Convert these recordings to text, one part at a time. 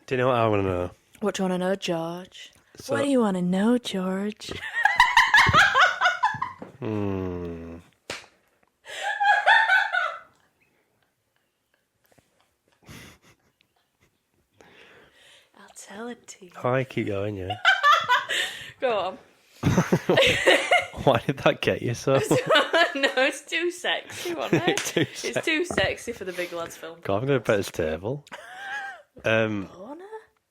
Do you know what I want to know? What do you want to know, George? So- What do you want to know, George? I'll tell it to you. I keep going, yeah. Go on. Why did that get you so? No, it's too sexy, wasn't it? It's too sexy for the Big Lads film. God, I'm going to bet this table. Boner?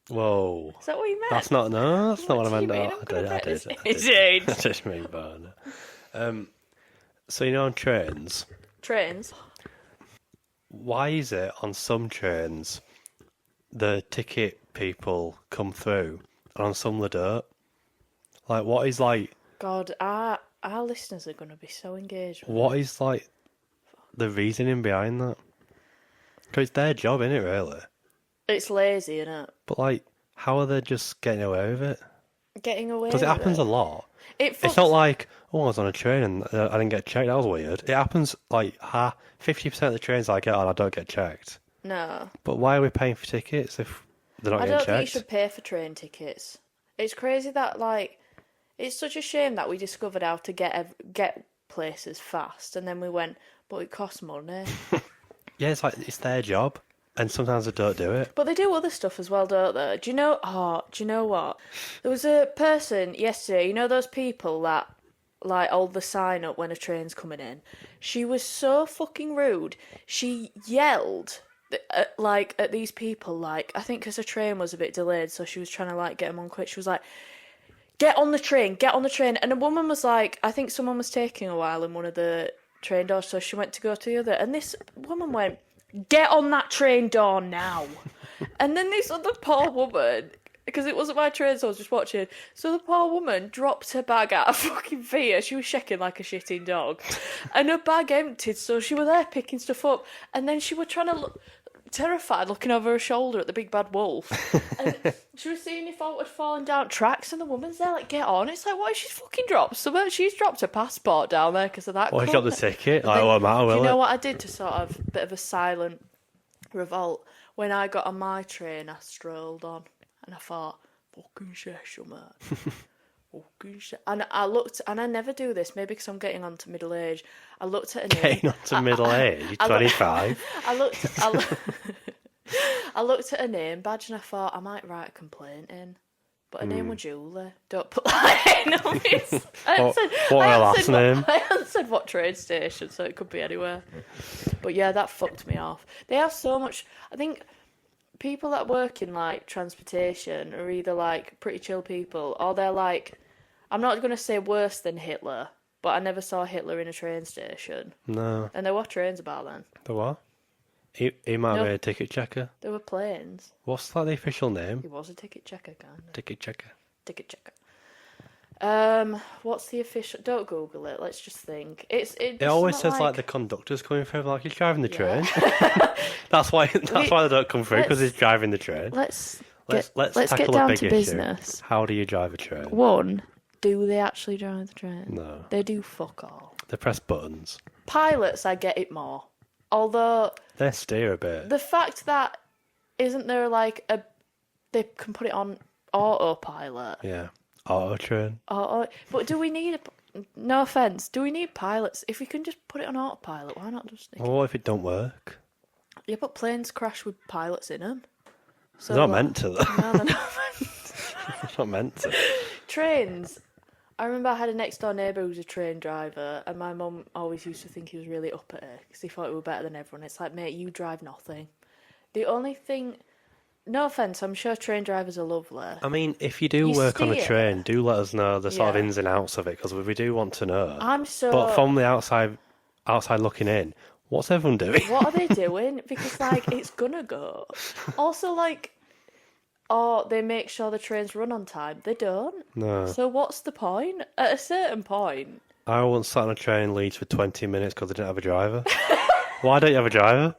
Whoa. Is that what you meant? That's not what I meant. do you mean? No, I'm gonna bet this- I Is it? I just mean boner. So, you know, on trains, Trains? why is it on some trains the ticket people come through and on some they don't? Like, what is, like... God, our listeners are going to be so engaged with What is, like, the reasoning behind that? Because it's their job, innit, really? It's lazy, innit? But, like, how are they just getting away with it? Getting away Because it happens a lot. It's not like, oh, I was on a train and I didn't get checked. That was weird. It happens, like, 50% of the trains I get on, I don't get checked. No. But why are we paying for tickets if they're not I getting don't think you checked? should pay for train tickets. It's crazy that, like... It's such a shame that we discovered how to get places fast, and then we went, but it costs money. Yeah, it's like, it's their job. And sometimes they don't do it. But they do other stuff as well, don't they? Do you know what? There was a person yesterday, you know those people that, like, hold the sign up when a train's coming in? She was so fucking rude. She yelled, at these people, like, I think because her train was a bit delayed, so she was trying to, like, get them on quick. She was like, get on the train. And a woman was like, I think someone was taking a while in one of the train doors, so she went to go to the other. And this woman went, get on that train door now. And then this other poor woman, because it wasn't my train, so I was just watching. So the poor woman dropped her bag at her fucking feet. She was shaking like a shitting dog. And her bag emptied, so she was there picking stuff up. And then she was trying to look... terrified, looking over her shoulder at the big bad wolf. And she was seeing if I was falling down tracks, and the woman's there like, get on. It's like, why? She's fucking dropped something. She's dropped her passport down there because of that. Well, she dropped the ticket. Like, then, what matter, will do you know it? what I did to sort of bit of a silent revolt? When I got on my train, I strolled on, and I thought, fucking special, man. Fucking shit. And I looked, and I never do this, maybe because I'm getting on to middle age. I looked at a name. Getting on to middle age? You're 25? I looked at a name badge and I thought I might write a complaint in. But her name was Julie. Don't put that in on this. What her last name? I answered what train station, so it could be anywhere. But yeah, that fucked me off. They have so much... I think people that work in, like, transportation are either, like, pretty chill people, or they're, like... I'm not going to say worse than Hitler, but I never saw Hitler in a train station. No. And there were trains about then. The what? He might be a ticket checker. There were planes. What's that the official name? He was a ticket checker, kind of. Ticket checker. Ticket checker. What's the official... Don't Google it, let's just think. It always says, like, the conductor's coming through, like, he's driving the train. That's why they don't come through, because he's driving the train. Let's Let's get tackle down a big to issue. business. How do you drive a train? One, do they actually drive the train? No. They do fuck all. They press buttons. Pilots, I get it more. Although... They steer a bit. The fact that... Isn't there, like, they can put it on autopilot? Yeah. Auto train. But do we need no offence, do we need pilots? If we can just put it on autopilot, why not just... Well, what if it don't work? Yeah, but planes crash with pilots in them. So, They're not meant to, though. No, they're not meant They're not meant to. Trains. I remember I had a next door neighbour who was a train driver, and my mum always used to think he was really up at her because he thought he was better than everyone. It's like, mate, you drive nothing. The only thing... No offence, I'm sure train drivers are lovely. I mean, if you do work on a steer. train, do let us know the sort of Yeah. ins and outs of it, because we do want to know. But from the outside looking in, what's everyone doing? What are they doing? Because, like, it's gonna go. Also, like... Or they make sure the trains run on time. They don't. No. So what's the point? At a certain point... I once sat on a train in Leeds for 20 minutes because I didn't have a driver. Why don't you have a driver?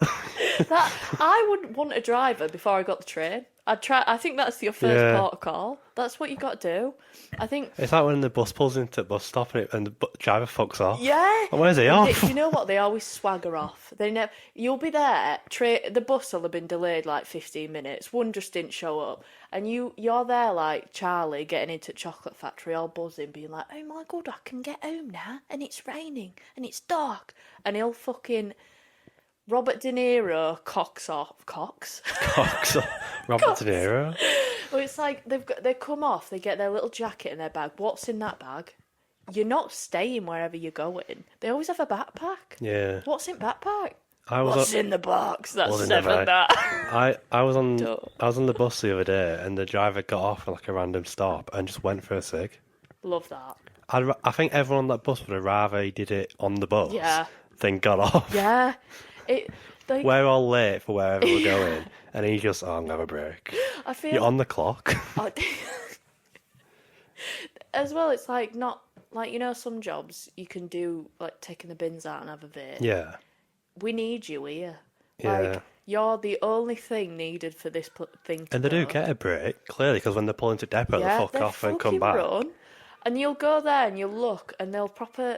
That I wouldn't want a driver before I got the train. I'd try. I think that's your first port of call. That's what you got to do. I think. It's like when the bus pulls into the bus stop and the driver fucks off. Yeah. And where's he off? You know what? They always swagger off. They never. You'll be there. The bus will have been delayed like 15 minutes. One just didn't show up, and you're there like Charlie getting into Chocolate Factory, all buzzing, being like, "Oh my god, I can get home now, and it's raining and it's dark," and he'll fucking. Robert De Niro cocks off. Cox? Robert De Niro. Well, it's like they come off, they get their little jacket in their bag. What's in that bag? You're not staying wherever you're going. They always have a backpack. Yeah. What's in backpack? Was What's in the box? That's Well, never that. I was on the bus the other day, and the driver got off at like a random stop and just went for a cig. Love that. I think everyone on that bus would have rather he did it on the bus than got off. Yeah. We're all late for wherever we're going, and he just, I'm gonna have a break. I feel You're on the clock. As well, it's like not like some jobs you can do like taking the bins out and have a vape. Yeah. We need you here. Yeah. Like you're the only thing needed for this thing. And they do get a break, clearly, because when they pull into depot, they fuck off and come back. Run, and you'll go there and you'll look, and they'll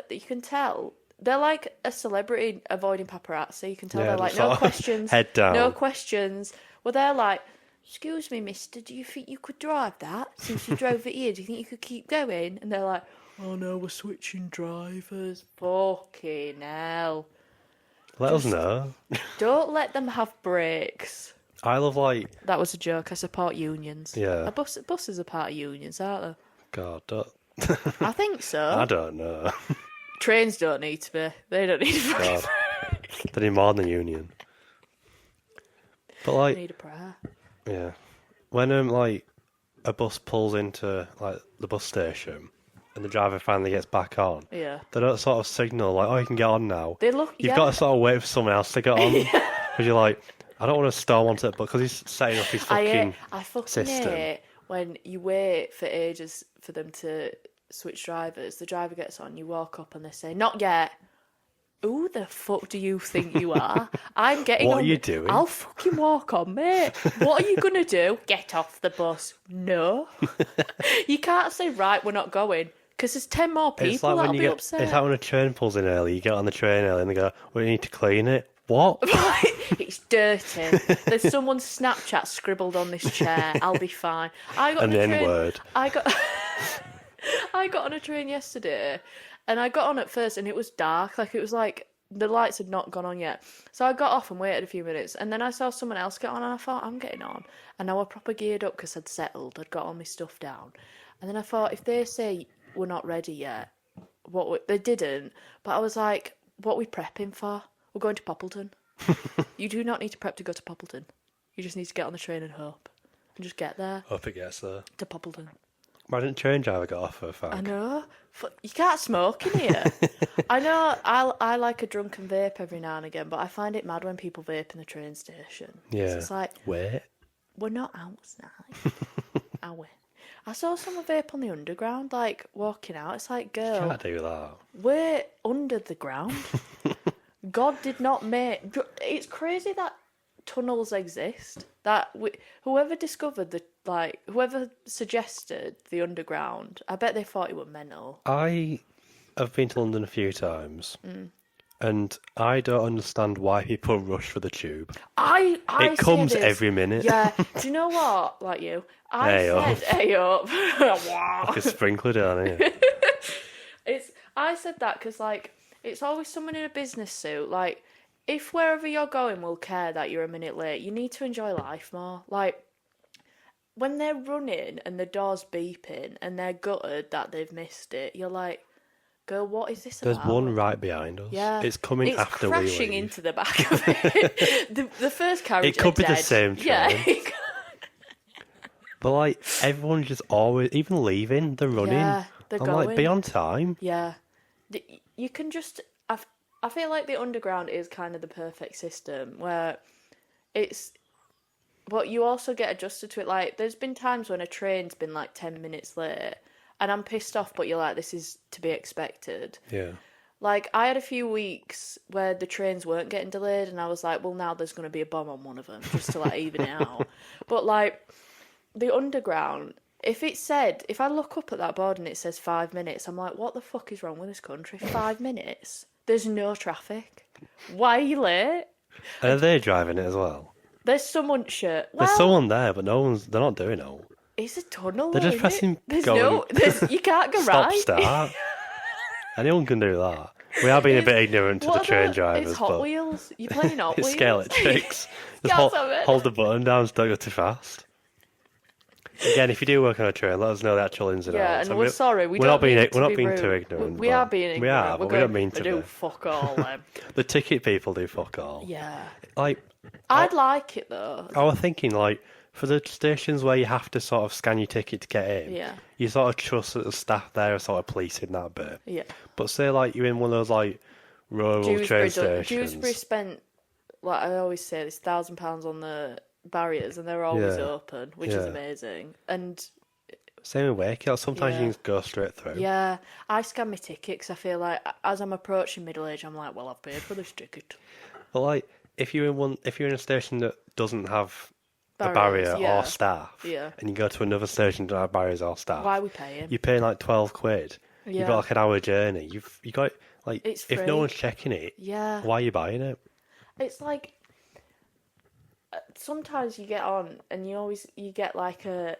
you can tell. They're like a celebrity avoiding paparazzi. You can tell they're like, no questions. Head down. No questions. Well, they're like, excuse me, mister, do you think you could drive that? Since you drove it here, do you think you could keep going? And they're like, oh no, we're switching drivers. Fucking hell. Let us know. Don't let them have breaks. I love That was a joke. I support unions. Yeah. Buses are part of unions, aren't they? God, don't... I think so. I don't know. Trains don't need to be. They don't need to God. They need more than the union. But They need a prayer. yeah. When a bus pulls into like the bus station and the driver finally gets back on, Yeah. they don't sort of signal like, oh, you can get on now. They look. You've got to sort of wait for someone else to get on. Because you're like, I don't want to storm onto it, but because he's setting up his fucking I fucking system. hate when you wait for ages for them to switch drivers. The driver gets on, you walk up and they say, not yet. Who the fuck do you think you are? I'm getting on. What are you doing? I'll fucking walk on, mate. What are you going to do? Get off the bus. No. You can't say, right, we're not going. Because there's 10 more people that'll be upset. It's like when a train pulls in early, you get on the train early and they go, we need to clean it. What? It's dirty. There's someone's Snapchat scribbled on this chair. I'll be fine. I got An N-word. I got on a train yesterday, and I got on at first, and it was dark. Like it was like the lights had not gone on yet. So I got off and waited a few minutes, and then I saw someone else get on, and I thought, I'm getting on. And I was proper geared up because I'd settled. I'd got all my stuff down, and then I thought, if they say we're not ready yet, they didn't. But I was like, what are we prepping for? We're going to Poppleton. You do not need to prep to go to Poppleton. You just need to get on the train and hope. And just get there. Hope it gets there. To Poppleton. Why didn't train driver get off for a fag? I know. You can't smoke in here. I know I like a drunken vape every now and again, but I find it mad when people vape in the train station. Yeah. It's like, wait. We're not outside, are we? I saw someone vape on the underground, like, walking out. It's like, girl... You can't do that. We're under the ground. God did not make... It's crazy that tunnels exist. That whoever discovered whoever suggested the underground, I bet they thought it was mental. I have been to London a few times, and I don't understand why people rush for the tube. It comes every minute. Yeah. Do you know what? Like you, hey up, like a sprinkler down here. I said that because it's always someone in a business suit. Like, if wherever you're going will care that you're a minute late, you need to enjoy life more. Like, when they're running and the door's beeping and they're gutted that they've missed it, you're like, girl, what is this about? There's one right behind us. Yeah. It's coming after we leave. It's crashing into the back of it. the first carriage It could be dead. the same train. Yeah. But, everyone's just always, even leaving, they're running. Yeah, they're going. Be on time. Yeah. You can just... I feel like the underground is kind of the perfect system where it's... But you also get adjusted to it. Like, there's been times when a train's been 10 minutes late and I'm pissed off, but you're like, this is to be expected. Yeah. Like, I had a few weeks where the trains weren't getting delayed, and I was like, well, now there's going to be a bomb on one of them, just to, like, even it out. But, like, the Underground, if I look up at that board and it says 5 minutes, I'm like, what the fuck is wrong with this country? 5 minutes? There's no traffic. Why are you late? And are they driving it as well? There's someone shit. Well, There's someone there, but they're not doing it. it's a tunnel. They're just pressing There's go. you can't go Stop, right. start. Anyone can do that. We are being a bit ignorant to the train drivers, It's Hot but Wheels. You're playing Hot it's Wheels. scale it tricks. Just Can't stop it. hold the button down, so don't go too fast. Again, if you do work on a train, let us know the actual ins and Yeah, outs. and we're sorry. We're not not being mean we're to not be being rude. too ignorant. We are being ignorant. We are, but we don't mean to do be. fuck all them. The ticket people do fuck all. Yeah. Like, I'd like it though. I was thinking, like, for the stations where you have to sort of scan your ticket to get in, Yeah. you sort of trust that the staff there are sort of policing that bit. Yeah. But say, like, you're in one of those, like, rural train stations. Dewsbury spent, like I always say, this £1,000 on the barriers, and they're always Yeah. open, which is Yeah. amazing. And Same with Wakefield. Sometimes Yeah. you can just go straight through. yeah, I scan my ticket 'cause I feel like as I'm approaching middle age, I'm like, well, I've paid for this ticket. But like, if you're in a station that doesn't have a Barriers, barrier yeah. or staff, Yeah. and you go to another station that doesn't have barriers or staff, Why are we paying? you're paying like £12. You've Yeah. got like an hour journey. You got like, It's if free. no one's checking it, Yeah. why are you buying it? It's like sometimes you get on and you get like it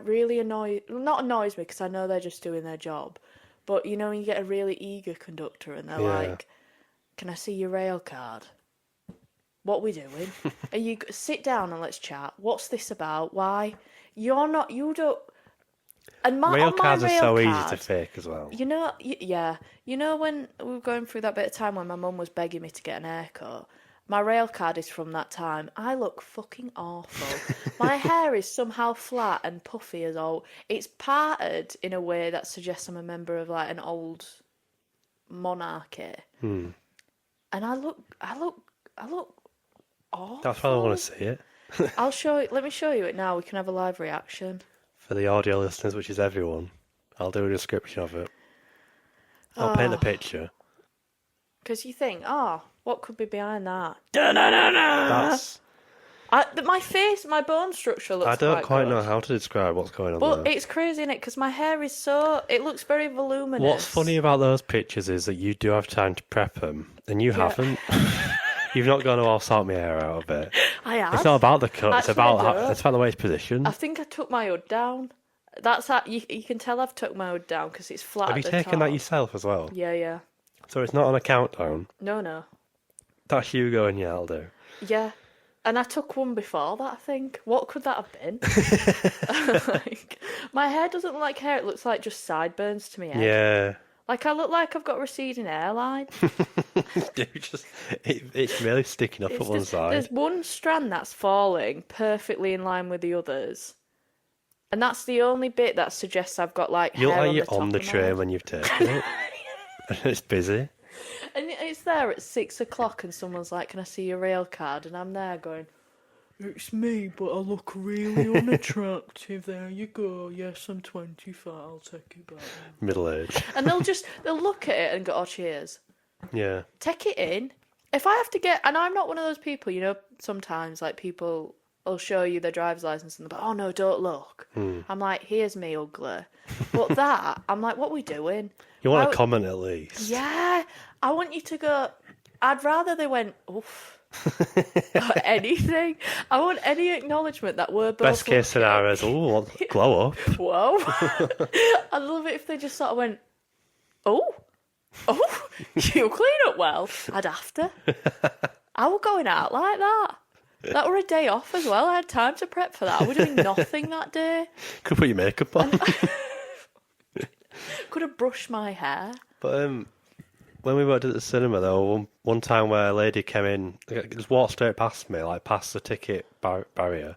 really not annoys me because I know they're just doing their job, but you know when you get a really eager conductor and they're Yeah. like, "Can I see your rail card? What we doing? And you sit down and let's chat. What's this about? Why? You don't." And Rail on my cards are rail so card, easy to fake as well. you know, yeah. You know when we were going through that bit of time when my mum was begging me to get an haircut? My rail card is from that time. I look fucking awful. My hair is somehow flat and puffy as all. It's parted in a way that suggests I'm a member of like an old monarchy. And I look awful. That's why I want to see it. I'll show you. Let me show you it now. We can have a live reaction. For the audio listeners, which is everyone, I'll do a description of it. I'll paint a picture. Because you think, what could be behind that? That's. My bone structure looks I don't quite good. know how to describe what's going on But there. it's crazy, innit? Because my hair is it looks very voluminous. What's funny about those pictures is that you do have time to prep them, and you haven't. You've not gone, I'll sort my hair out of it. I have. It's not about the cut, it's Actually, I about don't. it's about the way it's positioned. I think I took my hood down. That's how you can tell I've tucked my hood down because it's flat. Have you at the taken that top. yourself as well? Yeah. So it's not on a countdown. No. That's you going, yeah, I'll do. Yeah. And I took one before that, I think. What could that have been? Like, my hair doesn't look like hair, it looks like just sideburns to me head. Yeah. Like I look like I've got a receding hairline. It's really sticking up at one side. There's one strand that's falling perfectly in line with the others. And that's the only bit that suggests I've got like You look hair like on you're the top on the of my train head. when you've taken it. And it's busy. And it's there at 6 o'clock and someone's like, can I see your rail card? And I'm there going, it's me, but I look really unattractive. There you go. Yes, I'm 25. I'll take it back. Middle age. And they'll look at it and go, oh, cheers. Yeah. Take it in. If I have to and I'm not one of those people, you know, sometimes like people will show you their driver's license and they're like, oh no, don't look. I'm like, here's me ugly. But that, I'm like, what are we doing? You want a comment at least. Yeah. I want you to go, I'd rather they went, oof. Or anything. I want any acknowledgement that we're both Best case scenario is, glow up. Whoa. I'd love it if they just sort of went, oh, you clean up well. I'd have to. I were going out like that. That were a day off as well. I had time to prep for that. I were doing nothing that day. Could put your makeup on. Could have brushed my hair. But when we worked at the cinema, though, one time where a lady came in, just walked straight past me, like past the ticket barrier,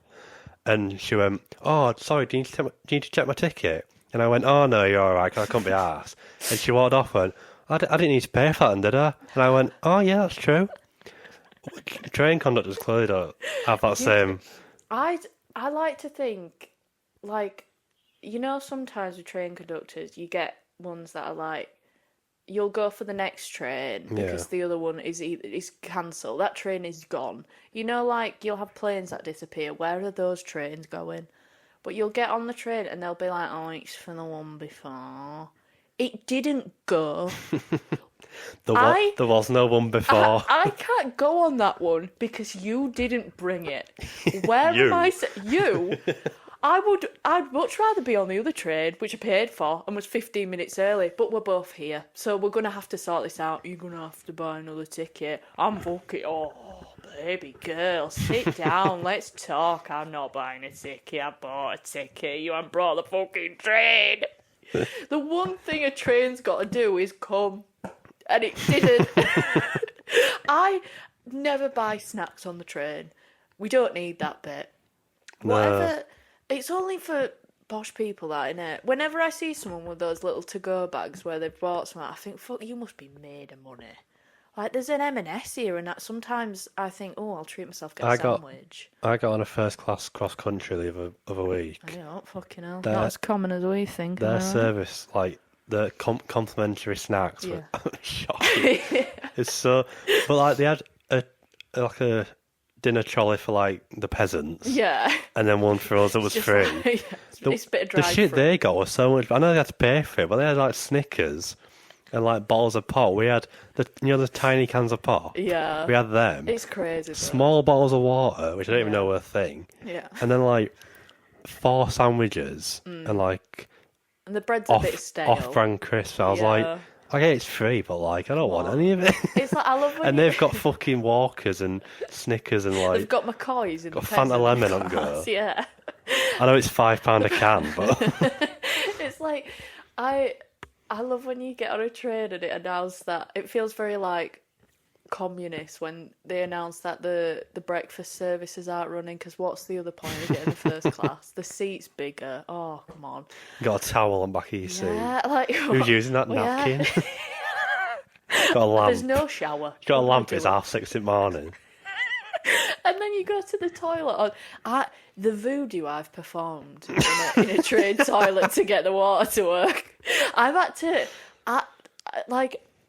and she went, "Oh, sorry, do you need to check my ticket?" And I went, "Oh no, you're all right, 'cause I couldn't be arsed." And she walked off and I didn't need to pay for that, then, did I? And I went, "Oh yeah, that's true." Train conductors clearly don't have that same. I like to think, like, you know, sometimes with train conductors, you get ones that are like, you'll go for the next train because the other one is cancelled. That train is gone. You know, like, you'll have planes that disappear. Where are those trains going? But you'll get on the train and they'll be like, oh, it's for the one before. It didn't go. There was no one before. I can't go on that one because you didn't bring it. Where am I? You? I'd much rather be on the other train, which I paid for and was 15 minutes early, but we're both here. So we're going to have to sort this out. You're going to have to buy another ticket. I'm fucking... Oh, baby girl, sit down. Let's talk. I'm not buying a ticket. I bought a ticket. You haven't brought the fucking train. The one thing a train's got to do is come. And it didn't. I never buy snacks on the train. We don't need that bit. No. Whatever... It's only for posh people, that, innit? Whenever I see someone with those little to-go bags where they've bought something, I think, fuck, you must be made of money. Like, there's an M&S here, and that sometimes I think, oh, I'll treat myself, get a sandwich. I got on a first-class cross-country the other week. I don't fucking hell. Not as common as we think. Their service, like, the complimentary snacks were shocking. It's so... But, like, they had a dinner trolley for, like, the peasants. Yeah. And then one for us that was free. Like, it's a bit of the shit fruit. they got was so much... I know they had to pay for it, but they had, like, Snickers and, like, bottles of pop. We had, the tiny cans of pop? Yeah. We had them. It's crazy. Small bottles of water, which I don't even know were a thing. Yeah. And then, like, 4 sandwiches and, like... And the bread's a bit stale. Off-brand crisps. I was like... Okay, it's free, but, like, I don't want any of it. It's like, I love when and they've got fucking Walkers and Snickers and, like... They've got McCoys in got the Fanta Lemon class, on go. Yeah. I know it's £5 a can, but... It's like, I love when you get on a train and it announced that... It feels very, like, communist when they announce that the breakfast services aren't running, because what's the other point of getting the first class? The seat's bigger. Oh, come on. Got a towel on back of your seat. Yeah, like... Who's using that napkin? Got a lamp. There's no shower. Got a lamp, it's 6:30 in the morning. And then you go to the toilet. The voodoo I've performed in a train toilet to get the water to work. I've had to...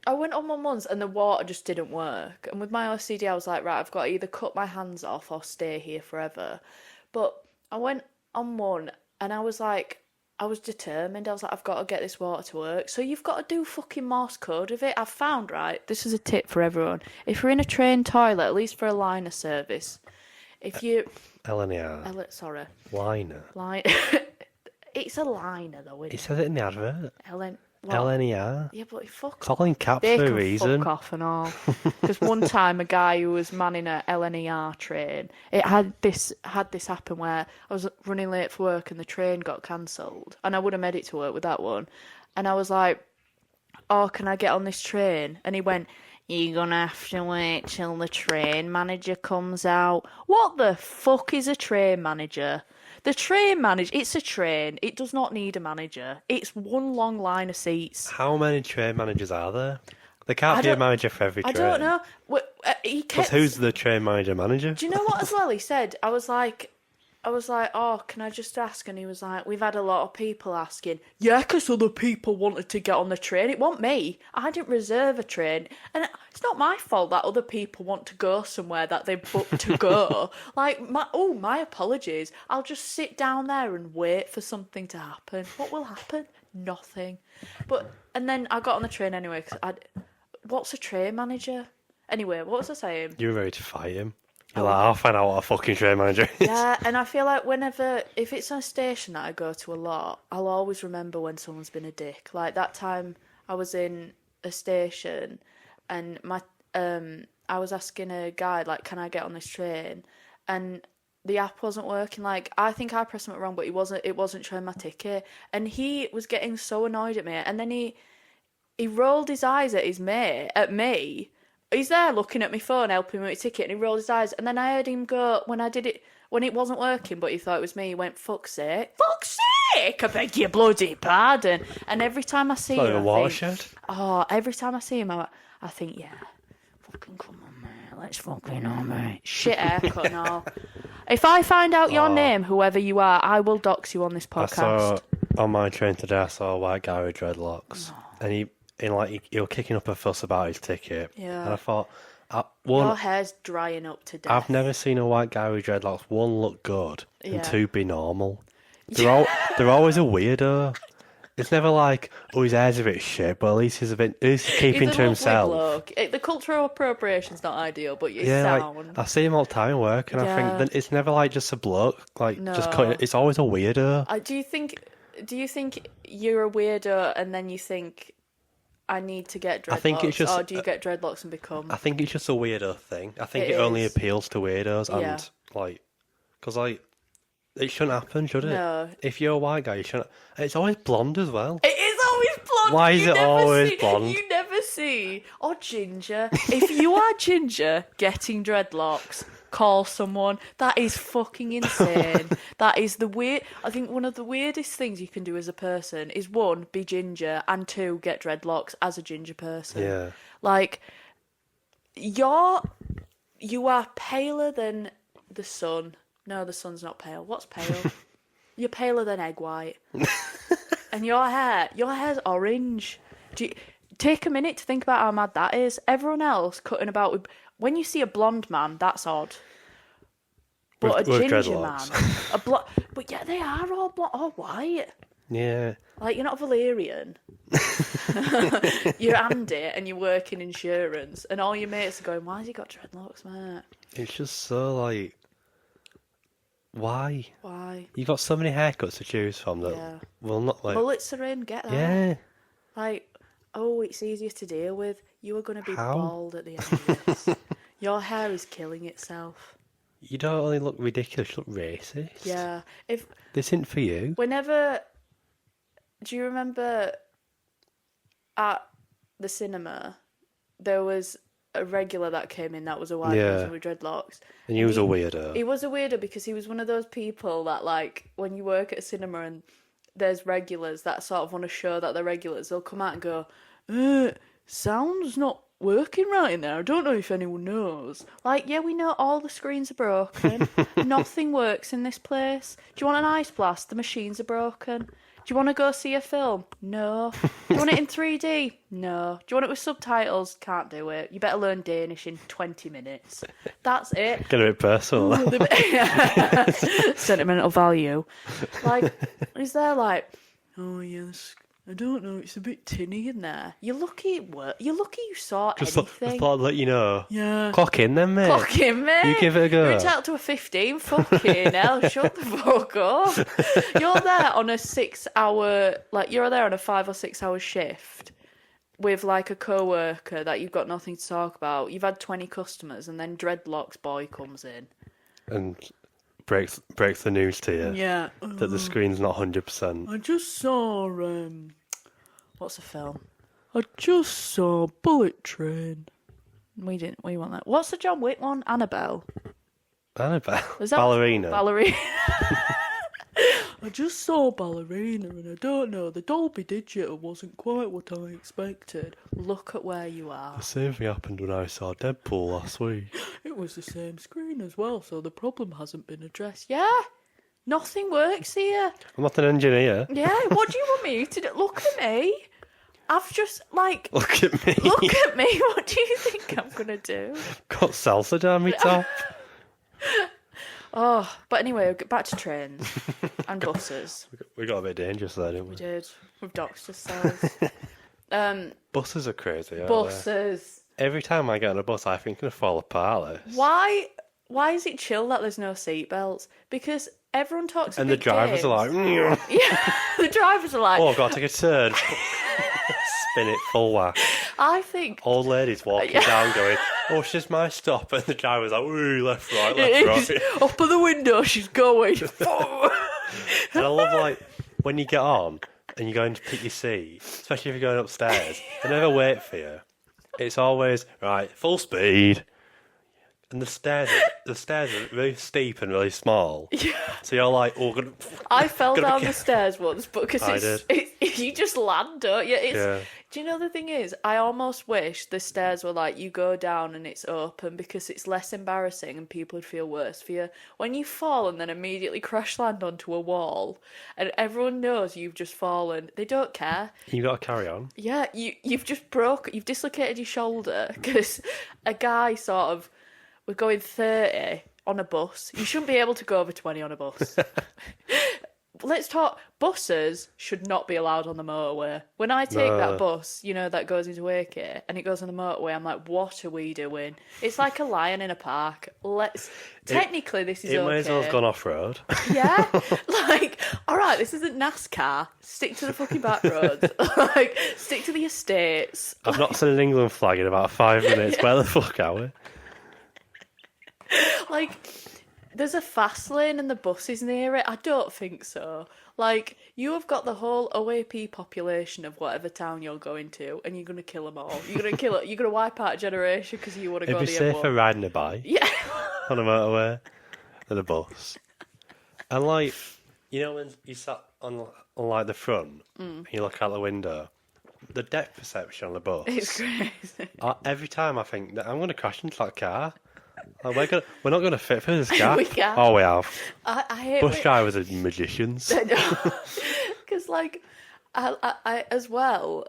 I went on one once and the water just didn't work. And with my OCD, I was like, right, I've got to either cut my hands off or stay here forever. But I went on one and I was like... I was determined. I was like, I've got to get this water to work. So you've got to do fucking Morse code with it. I've found, right, this is a tip for everyone. If you're in a train toilet, at least for a liner service, if you... LNR. Sorry. Liner. It's a liner, though, isn't it? It says it in the advert. What? LNER. Yeah, but fuck It's all in caps they for a can reason. fuck off and all. Because one time a guy who was manning a LNER train, it had this happen where I was running late for work and the train got cancelled, and I would have made it to work with that one, and I was like, "Oh, can I get on this train?" And he went, "You're gonna have to wait till the train manager comes out." What the fuck is a train manager? The train manager, it's a train. It does not need a manager. It's one long line of seats. How many train managers are there? There can't be a manager for every train. I don't know. Because who's the train manager? Do you know what as well he said? I was like, oh, can I just ask? And he was like, we've had a lot of people asking. Yeah, because other people wanted to get on the train. It wasn't me. I didn't reserve a train. And it's not my fault that other people want to go somewhere that they booked to go. Like, my apologies. I'll just sit down there and wait for something to happen. What will happen? Nothing. And then I got on the train anyway, because what's a train manager? Anyway, what was I saying? You were ready to fight him. You're like, I'll find out what a fucking train manager is. Yeah, and I feel like if it's a station that I go to a lot, I'll always remember when someone's been a dick. Like that time I was in a station and I was asking a guide, like, can I get on this train? And the app wasn't working. Like, I think I pressed something wrong, but it wasn't showing my ticket. And he was getting so annoyed at me. And then he rolled his eyes at me. He's there looking at my phone, helping me with my ticket, and he rolled his eyes. And then I heard him go, when it wasn't working, but he thought it was me, he went, fuck's sake. Fuck's sake! I beg your bloody pardon. And every time I see him, every time I see him, I think, yeah, fucking come on, mate, let's fucking on, mate. Shit haircut and all. If I find out your name, whoever you are, I will dox you on this podcast. On my train today, I saw a white guy with dreadlocks. And and like you're kicking up a fuss about his ticket. Yeah. And I thought, Your one, hair's drying up to death. I've never seen a white guy with dreadlocks, one, look good, Yeah. and two, be normal. They're always a weirdo. It's never like, oh, his hair's a bit shit, but at least he's keeping He's a to lovely himself. bloke. The cultural appropriation's not ideal, but it's Yeah, sound. like, I see him all the time at work, and I Yeah. think that it's never like just a bloke, like just No. cutting. It's always a weirdo. Do you think you're a weirdo and then you think I need to get dreadlocks, I think it's just- or do you get dreadlocks and become? I think it's just a weirdo thing. I think It it only is. appeals to weirdos, Yeah. and like, because like, it shouldn't happen, should it? No. If you're a white guy, you shouldn't. It's always blonde as well. It is always blonde. Why is You it never always see- blonde? You never see. Or ginger. If you are ginger getting dreadlocks, call someone. That is fucking insane. That is I think one of the weirdest things you can do as a person is, one, be ginger, and two, get dreadlocks as a ginger person. Yeah. Like, you are paler than the sun. No, the sun's not pale. What's pale? You're paler than egg white. And your hair's orange. Take a minute to think about how mad that is. Everyone else cutting about with... When you see a blonde man, that's odd. But With a ginger dreadlocks. man... But yeah, they are all white. Yeah. Like, you're not Valerian. You're Andy and you work in insurance, and all your mates are going, why has he got dreadlocks, mate? It's just so like, why? Why? You've got so many haircuts to choose from that. Yeah. Well, not like. Bullets are in, get that. Yeah. Like, oh, it's easier to deal with. You are going to be How? bald at the end of this. Your hair is killing itself. You don't only look ridiculous, you look racist. Yeah. This isn't for you. Whenever... Do you remember at the cinema, there was a regular that came in that was a white person with dreadlocks. And he was a weirdo. He was a weirdo because he was one of those people that, like, when you work at a cinema and there's regulars that sort of want to show that they're regulars, they'll come out and go, sound's not working right in there. I don't know if anyone knows. Like, yeah, we know all the screens are broken. Nothing works in this place. Do you want an ice blast? The machines are broken. Do you want to go see a film? No. Do you want it in 3D? No. Do you want it with subtitles? Can't do it. You better learn Danish in 20 minutes. That's it. Get a bit personal. Sentimental value. Like, is there like, oh yes, I don't know, it's a bit tinny in there. You're lucky you saw Just anything. thought I'd let you know. Yeah. Clock in then, mate. Clock in, mate. You give it a go. You're entitled to a 15. Fucking hell, shut the fuck up. You're there on a 6 hour, like, you're there on a 5 or 6 hour shift with, like, a co-worker that you've got nothing to talk about. You've had 20 customers and then Dreadlocks boy comes in. And breaks the news to you. Yeah. That the screen's not 100%. I just saw, what's the film? I just saw Bullet Train. We want that. What's the John Wick one? Annabelle. Annabelle. Is that Ballerina. Ballerina. I just saw Ballerina and I don't know, the Dolby Digital wasn't quite what I expected. Look at where you are. The same thing happened when I saw Deadpool last week. It was the same screen as well, so the problem hasn't been addressed. Yeah, nothing works here. I'm not an engineer. Yeah, what do you want me to do? Look at me. I've just, like... Look at me. Look at me. What do you think I'm going to do? Got salsa down my top. Oh, but anyway, back to trains and buses. We got a bit dangerous there, didn't we? We did. With Dockster cells. Buses are crazy, aren't Buses. they? Every time I get on a bus, I think I'm going to fall apart. This. Why is it chill that there's no seatbelts? Because everyone talks And the drivers are like, yeah, the drivers are like, oh, I've got to take a turn. Spin it full whack. I think... Old ladies walking down going, oh, she's my stop. And the driver's like, ooh, left, right. Up at the window, she's going. And I love, like, when you get on and you're going to pick your seat, especially if you're going upstairs, they never wait for you. It's always, right, full speed. And the stairs the stairs are really steep and really small. Yeah. So you're like, oh, I fell down the stairs once, but because you just land, don't you? Yeah. Do you know the thing is, I almost wish the stairs were like you go down and it's open because it's less embarrassing and people would feel worse for you. When you fall and then immediately crash land onto a wall and everyone knows you've just fallen, they don't care. You got to carry on. Yeah, you've dislocated your shoulder because a guy sort of was going 30 on a bus. You shouldn't be able to go over 20 on a bus. Let's talk. Buses should not be allowed on the motorway. When I take that bus, you know, that goes into Wakey and it goes on the motorway, I'm like, what are we doing? It's like a lion in a park. Technically, this is okay. It may as well have gone off-road. Yeah? Like, all right, this isn't NASCAR. Stick to the fucking back roads. Like, stick to the estates. I've not seen an England flag in about 5 minutes. Yeah. Where the fuck are we? Like, there's a fast lane and the bus is near it. I don't think so. Like, you have got the whole OAP population of whatever town you're going to, and you're going to kill them all. You're going to wipe out a generation because you want to go the M1. It'd be safer riding a bike. Yeah. On a motorway than a bus. And, like, you know when you sat on like, the front, and you look out the window, the depth perception on the bus. It's crazy. Every time I think that I'm going to crash into that car. Like, we're not going to fit through this gap. We can't. Oh, we have. I hate Bus drivers are magicians. Because, like, I as well,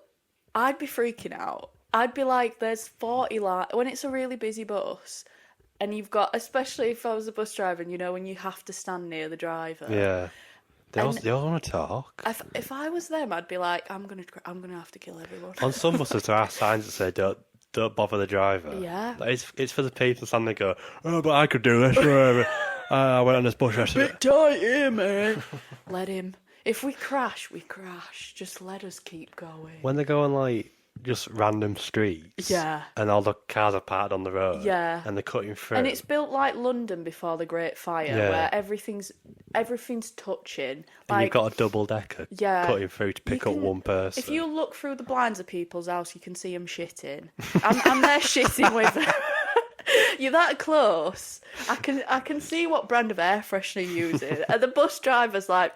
I'd be freaking out. I'd be like, there's 40 when it's a really busy bus, and you've got, especially if I was a bus driver, and you know when you have to stand near the driver. Yeah. They all want to talk. If I was them, I'd be like, I'm gonna have to kill everyone. On some buses, there are signs that say don't bother the driver. Yeah. It's for the people standing there go, oh, but I could do this. I went on this bus yesterday. Bit tight here, mate. Let him. If we crash, we crash. Just let us keep going. When they go on, like, just random streets. Yeah. And all the cars are parked on the road. Yeah. And they're cutting through. And it's built like London before the Great Fire, where everything's touching. And you've got a double-decker cutting through to pick up one person. If you look through the blinds of people's house, you can see them shitting. And they're shitting with them. You're that close. I can see what brand of air freshener you're using. And the bus driver's like,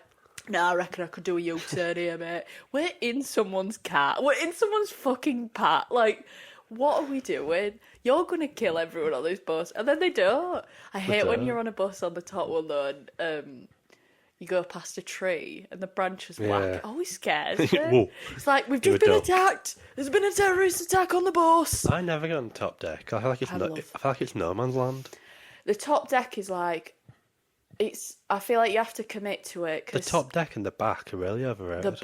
no, I reckon I could do a U-turn here, mate. We're in someone's car. We're in someone's fucking pat. Like, what are we doing? You're going to kill everyone on this bus. And then they don't. I hate when you're on a bus on the top one, though, and you go past a tree and the branches whack. It always scares me. It's like, we've just been attacked. There's been a terrorist attack on the bus. I never get on the top deck. I feel like it's no man's land. The top deck is like... I feel like you have to commit to it. The top deck and the back are really overrated.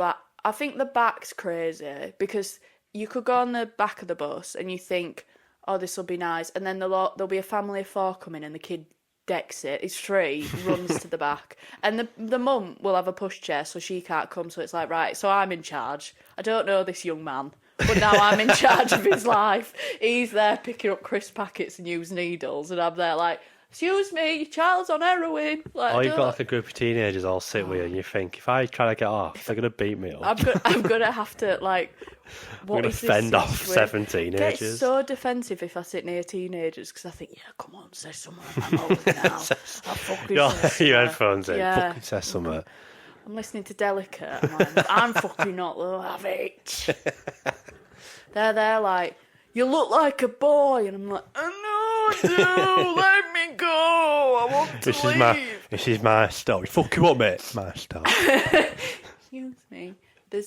I think the back's crazy because you could go on the back of the bus and you think, oh, this will be nice. And then there'll be a family of 4 coming and the kid decks it. It's free, runs to the back. And the mum will have a pushchair so she can't come. So it's like, right, so I'm in charge. I don't know this young man, but now I'm in charge of his life. He's there picking up crisp packets and using needles. And I'm there like... Excuse me, your child's on heroin. Like, you've got like a group of teenagers all sit with you and you think, if I try to get off, they're going to beat me up. I'm going to have to, like... I'm going to fend off 7 teenagers. Get so defensive if I sit near teenagers because I think, yeah, come on, say something. I'm old now. Your headphones in, fucking say something. I'm listening to Delicate. I'm fucking not love it. They're like, you look like a boy. And I'm like, I do. Let me go. I want to leave. This is my story. Fuck you up, mate. My story. Excuse me. Do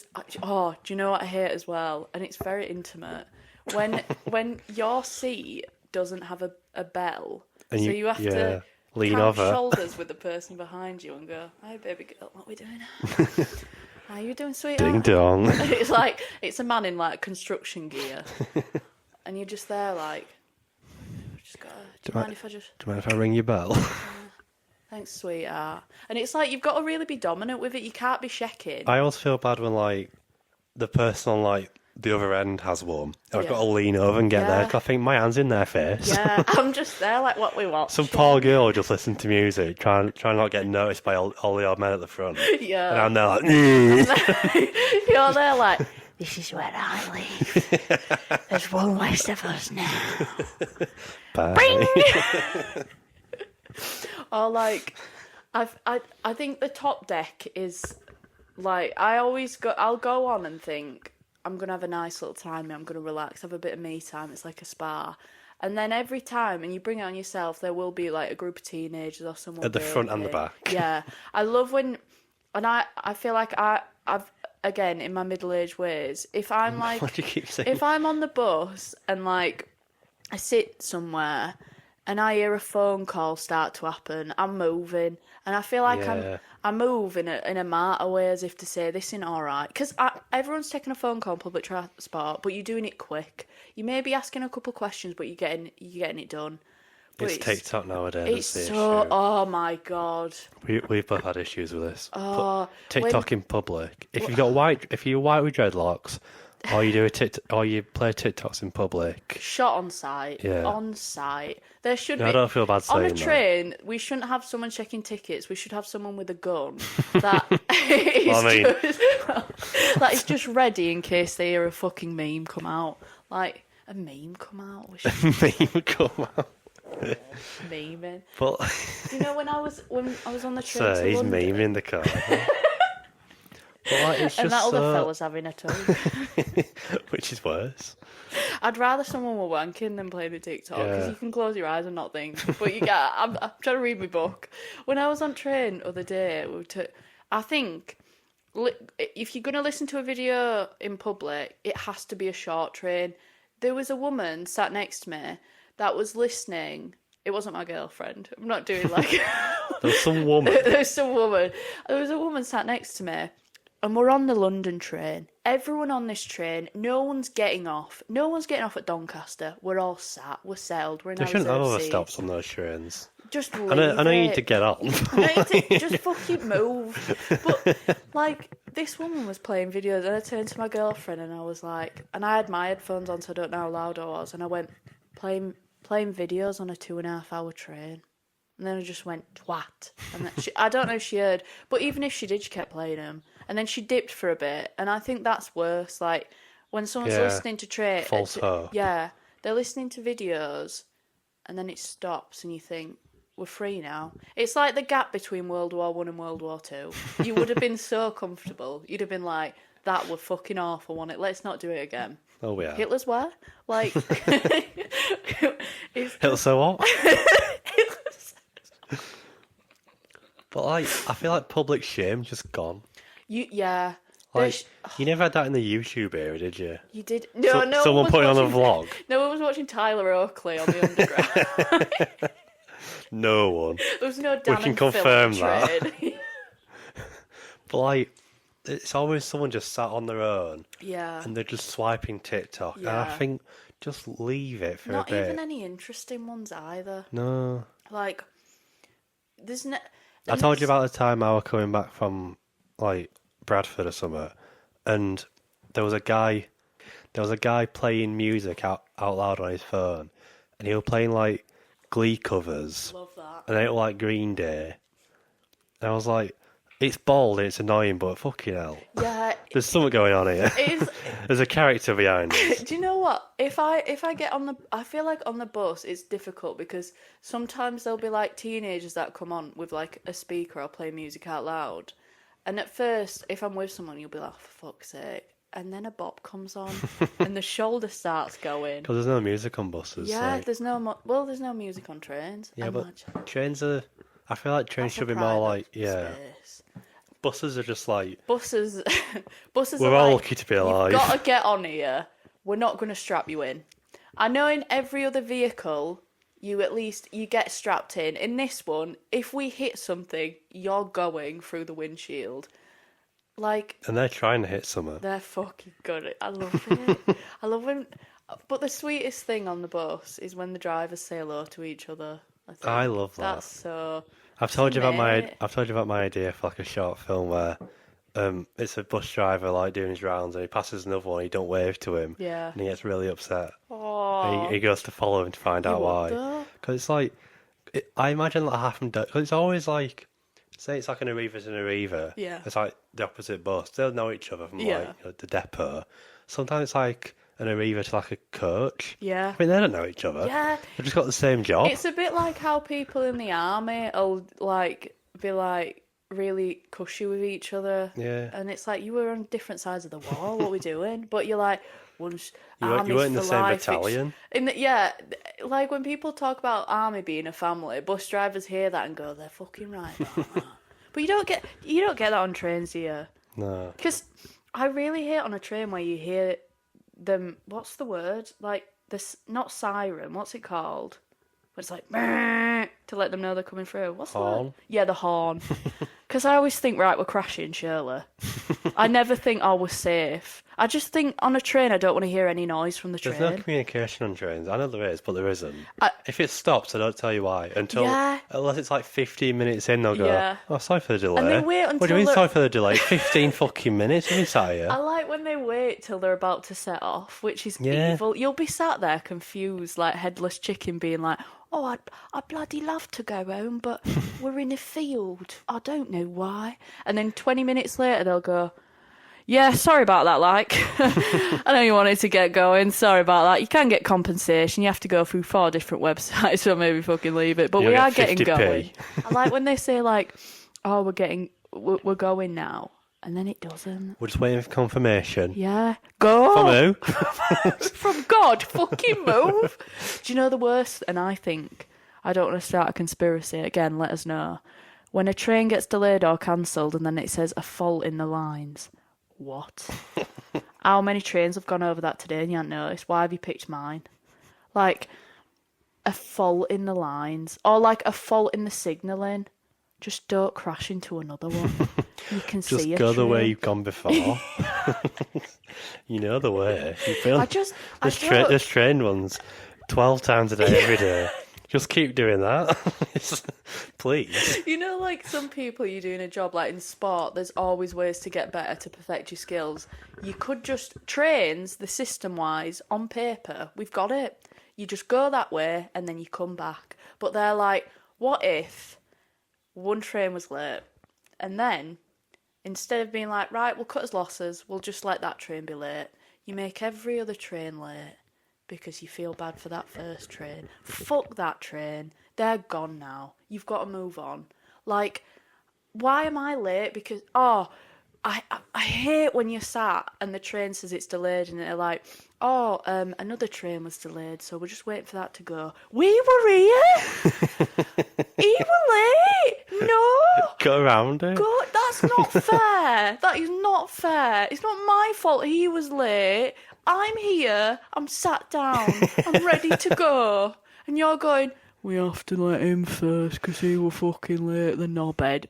you know what I hate as well? And it's very intimate. When your seat doesn't have a bell, and so you have to lean count over shoulders with the person behind you and go, "Hi, baby girl, what are we doing now? How you doing, sweetheart?" Ding dong. It's like it's a man in like construction gear, and you're just there like. Do you mind if I ring your bell? Thanks, sweetheart. And it's like, you've got to really be dominant with it. You can't be checking. I always feel bad when, like, the person on, like, the other end has one. I've got to lean over and get there, because I think my hand's in their face. Yeah, I'm just there, like, what we want. Some poor girl just listening to music, trying not get noticed by all the old men at the front. Yeah. And I'm there like, You're there like, this is where I live. There's one less of us now. Bye. Or like, I think the top deck is like I'll go on and think I'm gonna have a nice little time. I'm gonna relax, have a bit of me time. It's like a spa. And then every time, and you bring it on yourself, there will be like a group of teenagers or someone At the front and the back. Yeah, I love when, and I feel like I've again in my middle-aged ways. If I'm like, What do you keep saying? if I'm on the bus and like I sit somewhere and I hear a phone call start to happen, I'm moving, and I feel like Yeah. I move in a martyr way, as if to say this isn't all right. Because everyone's taking a phone call on public transport, but you're doing it quick. You may be asking a couple of questions, but you're getting it done. But It's TikTok nowadays. It's that's the so. issue. Oh my god. We've both had issues with this. Oh, TikTok in public. If you're white with dreadlocks, or you play TikToks in public. Shot on site. Yeah. On site. There should be. I don't feel bad saying on a that. train, we shouldn't have someone checking tickets. We should have someone with a gun that is that is just ready in case they hear a fucking meme come out. Like a meme come out. Meme come out. Memeing. But You know when I was on the train so to he's London, memeing in the car. But like, it's and just that other so... fella's having a tug. Which is worse. I'd rather someone were wanking than playing a TikTok because Yeah. you can close your eyes and not think. But you get. I'm trying to read my book. When I was on train the other day, I think if you're going to listen to a video in public, it has to be a short train. There was a woman sat next to me that was listening. It wasn't my girlfriend. I'm not doing like. There was some woman. There was a woman sat next to me, and we're on the London train. Everyone on this train, no one's getting off. No one's getting off at Doncaster. We're all sat. We're settled. We're in They our shouldn't have reserved other seats. stops on those trains. Just leave I know you need it. to get on. I need to just fucking move. But like this woman was playing videos, and I turned to my girlfriend, and I was like, and I had my headphones on, so I don't know how loud I was, and I went playing videos on a 2.5 hour train. And then I just went, twat. And I don't know if she heard, but even if she did, she kept playing them. And then she dipped for a bit. And I think that's worse. Like, when someone's listening to false hope. Yeah, they're listening to videos, and then it stops, and you think, we're free now. It's like the gap between World War One and World War Two. You would have been so comfortable. You'd have been like, that were fucking awful, wasn't it? Let's not do it again. Oh, yeah. Hitler's where? Like... Hitler so what? But like, I feel like public shame just gone. Yeah. Like, you never had that in the YouTube era, did you? You did. No, no. Someone putting on a vlog. No one was watching Tyler Oakley on the Underground. No one. There was no Dan We can and Phil confirm trade. that. But like, it's always someone just sat on their own. Yeah. And they're just swiping TikTok. And I Yeah. think just leave it for Not a bit. even any interesting ones either. No. Like, there's no. I told you about the time I was coming back from like Bradford or something, and there was a guy playing music out loud on his phone, and he was playing like Glee covers, Love that. and they were like Green Day. And I was like, it's bold and it's annoying, but fucking hell, Yeah. there's something going on here. It is. There's a character behind it. Do you know what? If I get on I feel like on the bus it's difficult because sometimes there'll be like teenagers that come on with like a speaker or play music out loud, and at first if I'm with someone you'll be like, for fuck's sake, and then a bop comes on and the shoulder starts going. Because there's no music on buses. Yeah, like, there's no there's no music on trains. yeah, Imagine. but trains are. I feel like trains That's a should be more like private space. Buses are just like Buses we're are all like, lucky to be alive. You've got to get on here. We're not going to strap you in. I know in every other vehicle, you get strapped in. In this one, if we hit something, you're going through the windshield. Like, And they're trying to hit something. they're fucking good. I love it. I love when... But the sweetest thing on the bus is when the drivers say hello to each other. I love that. That's so... I've told you about mate. my idea for like a short film where it's a bus driver like doing his rounds and he passes another one, he don't wave to him, Yeah. and he gets really upset. Oh, He goes to follow him to find out why. Because it's like, I imagine that happened. Because it's always like, say it's like an Arrivas and Arriva. Yeah. It's like the opposite bus. They'll know each other from Yeah. like the depot. Sometimes it's like and Arriva to like a coach. Yeah. I mean, they don't know each other. Yeah. They've just got the same job. It's a bit like how people in the army will like be like really cushy with each other. Yeah. And it's like you were on different sides of the wall. What we doing? But you're like, once You army's weren't in the for same life, it's- battalion. yeah, like when people talk about army being a family, bus drivers hear that and go, they're fucking right. But you don't get that on trains here. No. Because I really hate on a train where you hear them. What's the word? Like this, not siren. What's it called? It's like "Meow," to let them know they're coming through. What's the Horn? word? Yeah, the horn. Because I always think, right, we're crashing, surely. I never think, oh, we're safe. I just think on a train, I don't want to hear any noise from the train. There's no communication on trains. I know there is, but there isn't. I- If it stops, I don't tell you why. Yeah. Unless it's like 15 minutes in, they'll go, Yeah. oh, sorry for the delay. And they wait What do until you mean, they're- sorry for the delay? 15 fucking minutes? You've been sat here. I like when they wait till they're about to set off, which is Yeah. evil. You'll be sat there confused, like headless chicken, being like, "Oh, I'd bloody love to go home, but we're in a field. I don't know why." And then 20 minutes later, they'll go, "Yeah, sorry about that. Like, I know you wanted to get going. Sorry about that. You can get compensation. You have to go through 4 different websites, so maybe fucking leave it. But You'll we get are getting 50p. going." I like when they say like, "Oh, we're going now." And then it doesn't. We're just waiting for confirmation. Yeah. Go! From who? From God, fucking move! Do you know the worst? And I think, I don't want to start a conspiracy, again, let us know. When a train gets delayed or cancelled and then it says a fault in the lines. What? How many trains have gone over that today and you haven't noticed? Why have you picked mine? Like, a fault in the lines. Or like a fault in the signalling. Just don't crash into another one. You can Just see a go the train. way you've gone before. You know the way. You feel this train runs 12 times a day, every day. Just keep doing that. Please. You know, like some people, you're doing a job like in sport, there's always ways to get better to perfect your skills. You could just, trains, the system wise, on paper, we've got it. You just go that way and then you come back. But they're like, what if one train was late and then instead of being like, right, we'll cut his losses, we'll just let that train be late, you make every other train late because you feel bad for that first train. Fuck that train. They're gone now. You've got to move on. Like, why am I late? Because, I hate when you're sat and the train says it's delayed and they're like, another train was delayed, so we're just waiting for that to go. We were here! You were late! No! Go around it. That's not fair. That is not fair. It's not my fault he was late. I'm here. I'm sat down. I'm ready to go. And you're going, we have to let him first because he was fucking late, the knobhead.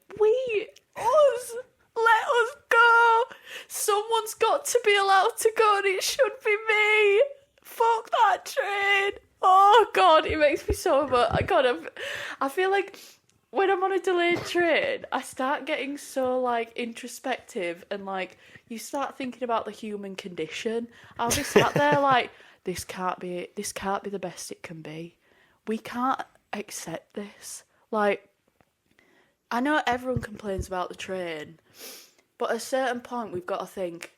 Let us go. Someone's got to be allowed to go and it should be me. Fuck that train. Oh, God, it makes me so I feel like when I'm on a delayed train, I start getting so, like, introspective and, like, you start thinking about the human condition. I'll be sat there like, this can't be the best it can be. We can't accept this. Like, I know everyone complains about the train, but at a certain point we've got to think,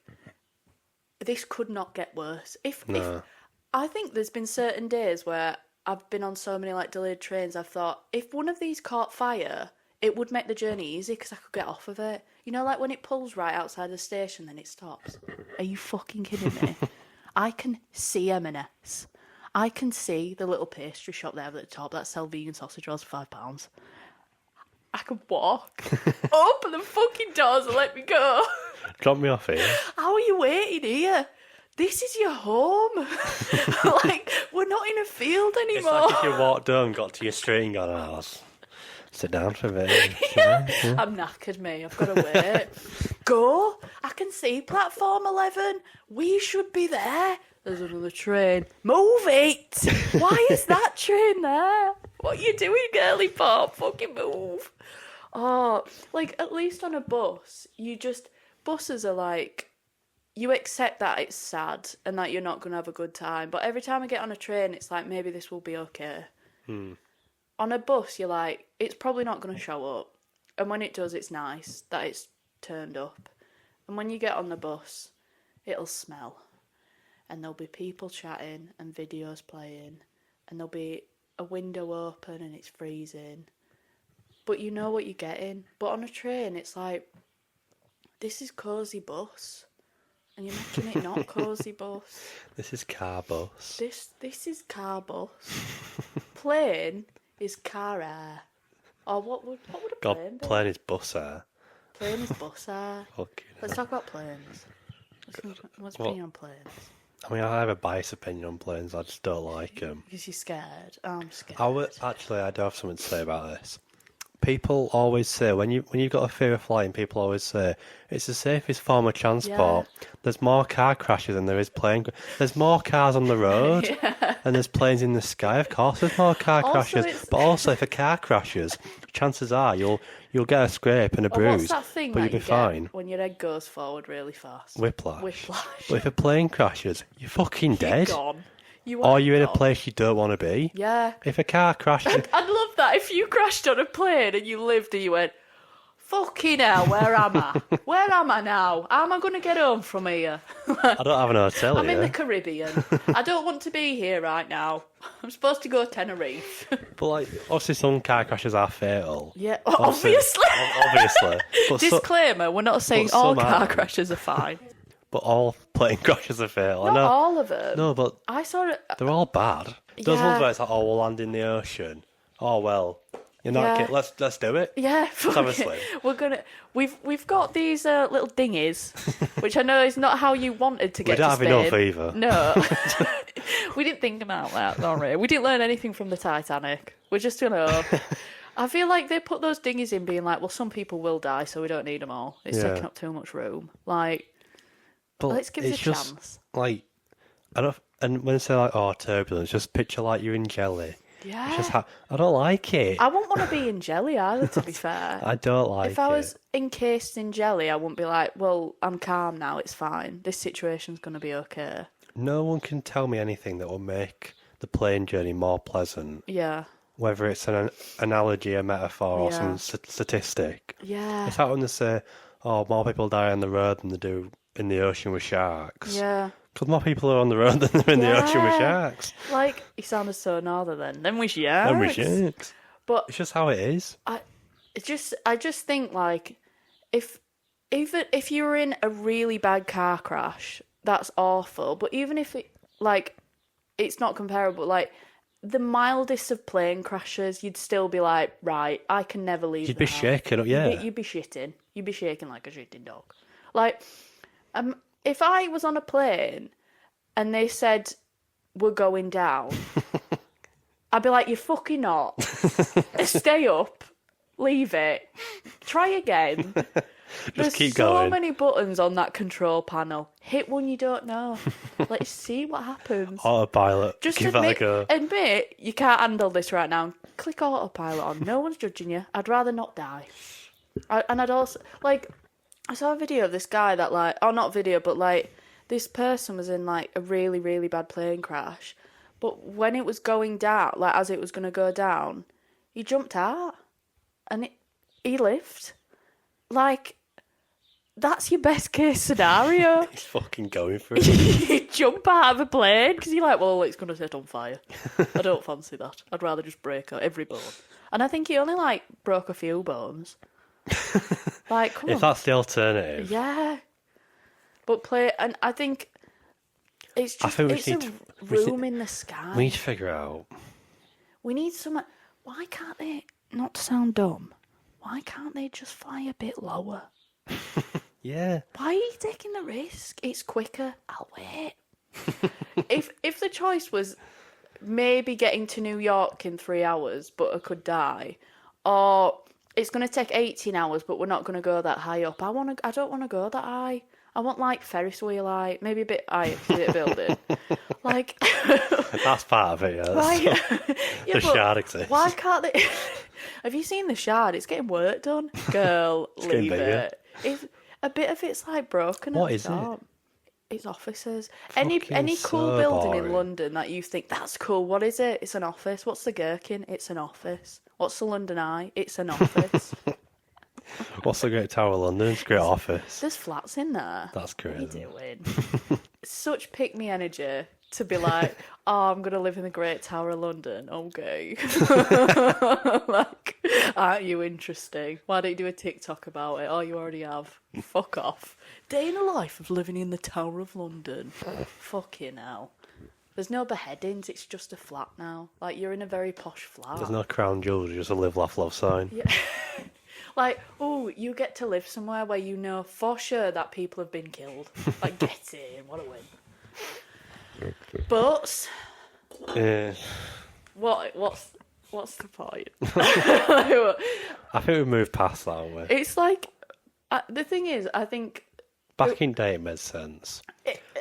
this could not get worse. If I think there's been certain days where I've been on so many like delayed trains, I've thought, if one of these caught fire, it would make the journey easy because I could get off of it. You know, like when it pulls right outside the station, then it stops. Are you fucking kidding me? I can see M&S. I can see the little pastry shop there at the top that sell vegan sausage rolls for £5. I could walk. Open the fucking doors and let me go. Drop me off here. How are you waiting here? This is your home. Like, we're not in a field It's anymore. like if you walked home, got to your street and gone, sit down for a bit. Yeah. I'm knackered, me. I've got to wait. Go. I can see platform 11. We should be there. There's another train. Move it. Why is that train there? What are you doing, girly pop? Fucking move. Oh, like, at least on a bus, buses are like, you accept that it's sad and that you're not going to have a good time. But every time I get on a train, it's like, maybe this will be okay. On a bus, you're like, it's probably not going to show up. And when it does, it's nice that it's turned up. And when you get on the bus, it'll smell. and there'll be people chatting and videos playing, and there'll be a window open and it's freezing. But you know what you're getting. But on a train, it's like, this is cosy bus. And you imagine it not cosy bus. This is car bus. This is car bus. Plane is car air. Or what would a plane be? Plane is bus air. Plane is bus air. Okay. Let's talk about planes. What's your opinion on planes? I mean, I have a biased opinion on planes. I just don't like them. Because you're scared. I'm scared. I do have something to say about this. People always say, when you've got a fear of flying, people always say, it's the safest form of transport. Yeah. There's more car crashes than there is plane. There's more cars on the road and there's planes in the sky. Of course there's more car crashes. But also, if a car crashes, chances are you'll get a scrape and a bruise, what's that thing but you'll be fine. When your head goes forward really fast? Whiplash. But if a plane crashes, you're fucking dead. You're gone. Or you're in a place you don't want to be. Yeah. If a car crashes... I'd love that. If you crashed on a plane and you lived and you went, fucking hell, where am I? Where am I now? How am I going to get home from here? I don't have an hotel I'm here. in the Caribbean. I don't want to be here right now. I'm supposed to go to Tenerife. But, like, obviously some car crashes are fatal. Yeah, obviously. Obviously. But disclaimer, we're not saying all car crashes are fine. But all plane crashes are fatal. Not all of them. No, but I saw it. They're all bad. Those ones where it's like, we'll land in the ocean. Oh well, you're not. Yeah. Let's do it. Yeah, obviously. We've got these little dinghies, which I know is not how you wanted to get. We don't have enough either. No, we didn't think about that. Sorry, we didn't learn anything from the Titanic. We're just I feel like they put those dinghies in, being like, well, some people will die, so we don't need them all. It's taking up too much room. Like. But let's give it a chance. Like, and when they say like, turbulence, just picture like you're in jelly. Yeah. It's just I don't like it. I wouldn't want to be in jelly either, to be fair. I don't like it. If I was encased in jelly, I wouldn't be like, well, I'm calm now, it's fine. This situation's going to be okay. No one can tell me anything that will make the plane journey more pleasant. Yeah. Whether it's an analogy, a metaphor, or some statistic. Yeah. It's like when they say, more people die on the road than they do in the ocean with sharks. Yeah. Because more people are on the road than they're in the ocean with sharks. Like, he sounded so northern then. Then with sharks. But it's just how it is. I just think, like, if you were in a really bad car crash, that's awful. But even if it's not comparable, like, the mildest of plane crashes, you'd still be like, right, I can never leave. You'd be shaking, yeah. You'd be shitting. You'd be shaking like a shitting dog. Like, if I was on a plane and they said, we're going down, I'd be like, you're fucking not. Stay up. Leave it. Try again. There's keep going. So many buttons on that control panel. Hit one you don't know. Let's see what happens. Autopilot. Just give that a go. Admit you can't handle this right now. Click autopilot on. No one's judging you. I'd rather not die. I'd also, like, I saw a video of this guy that, like, not video, but, like, this person was in, like, a really, really bad plane crash. But when it was going down, like, as it was going to go down, he jumped out. And he lived. Like, that's your best case scenario. He's fucking going for it. You jump out of a plane because you're like, well, it's going to set on fire. I don't fancy that. I'd rather just break every bone. And I think he only, like, broke a few bones. Like, come on. If that's the alternative. Yeah. But and I think it's just, it's a room in the sky. We need to figure out. We need some, why can't they, not to sound dumb, why can't they just fly a bit lower? Yeah. Why are you taking the risk? It's quicker. I'll wait. If the choice was maybe getting to New York in 3 hours, but I could die, or it's going to take 18 hours, but we're not going to go that high up. I don't want to go that high. I want, like, Ferris wheel height, maybe a bit high, a bit building. Like, that's part of it, yeah. The shard exists. Why can't they? Have you seen the shard? It's getting work done. Girl, leave it. A bit of it's like broken. What is it? It's offices. Any cool building in London that you think that's cool? What is it? It's an office. What's the Gherkin? It's an office. What's the London Eye? It's an office. What's the Great Tower of London? It's a great office. There's flats in there. That's great. What are you doing? such pick-me energy to be like, oh, I'm going to live in the Great Tower of London. Okay. Like, aren't you interesting? Why don't you do a TikTok about it? Oh, you already have. Fuck off. Day in the life of living in the Tower of London. Fucking hell. There's no beheadings, it's just a flat now. Like, you're in a very posh flat. There's no crown jewels, just a live, laugh, love sign. Yeah. Like, oh, you get to live somewhere where you know for sure that people have been killed. Like, get in, what a win. But Yeah. what's the point? I think we've moved past that, haven't we? It's like, the thing is, I think... Back in day, it made sense.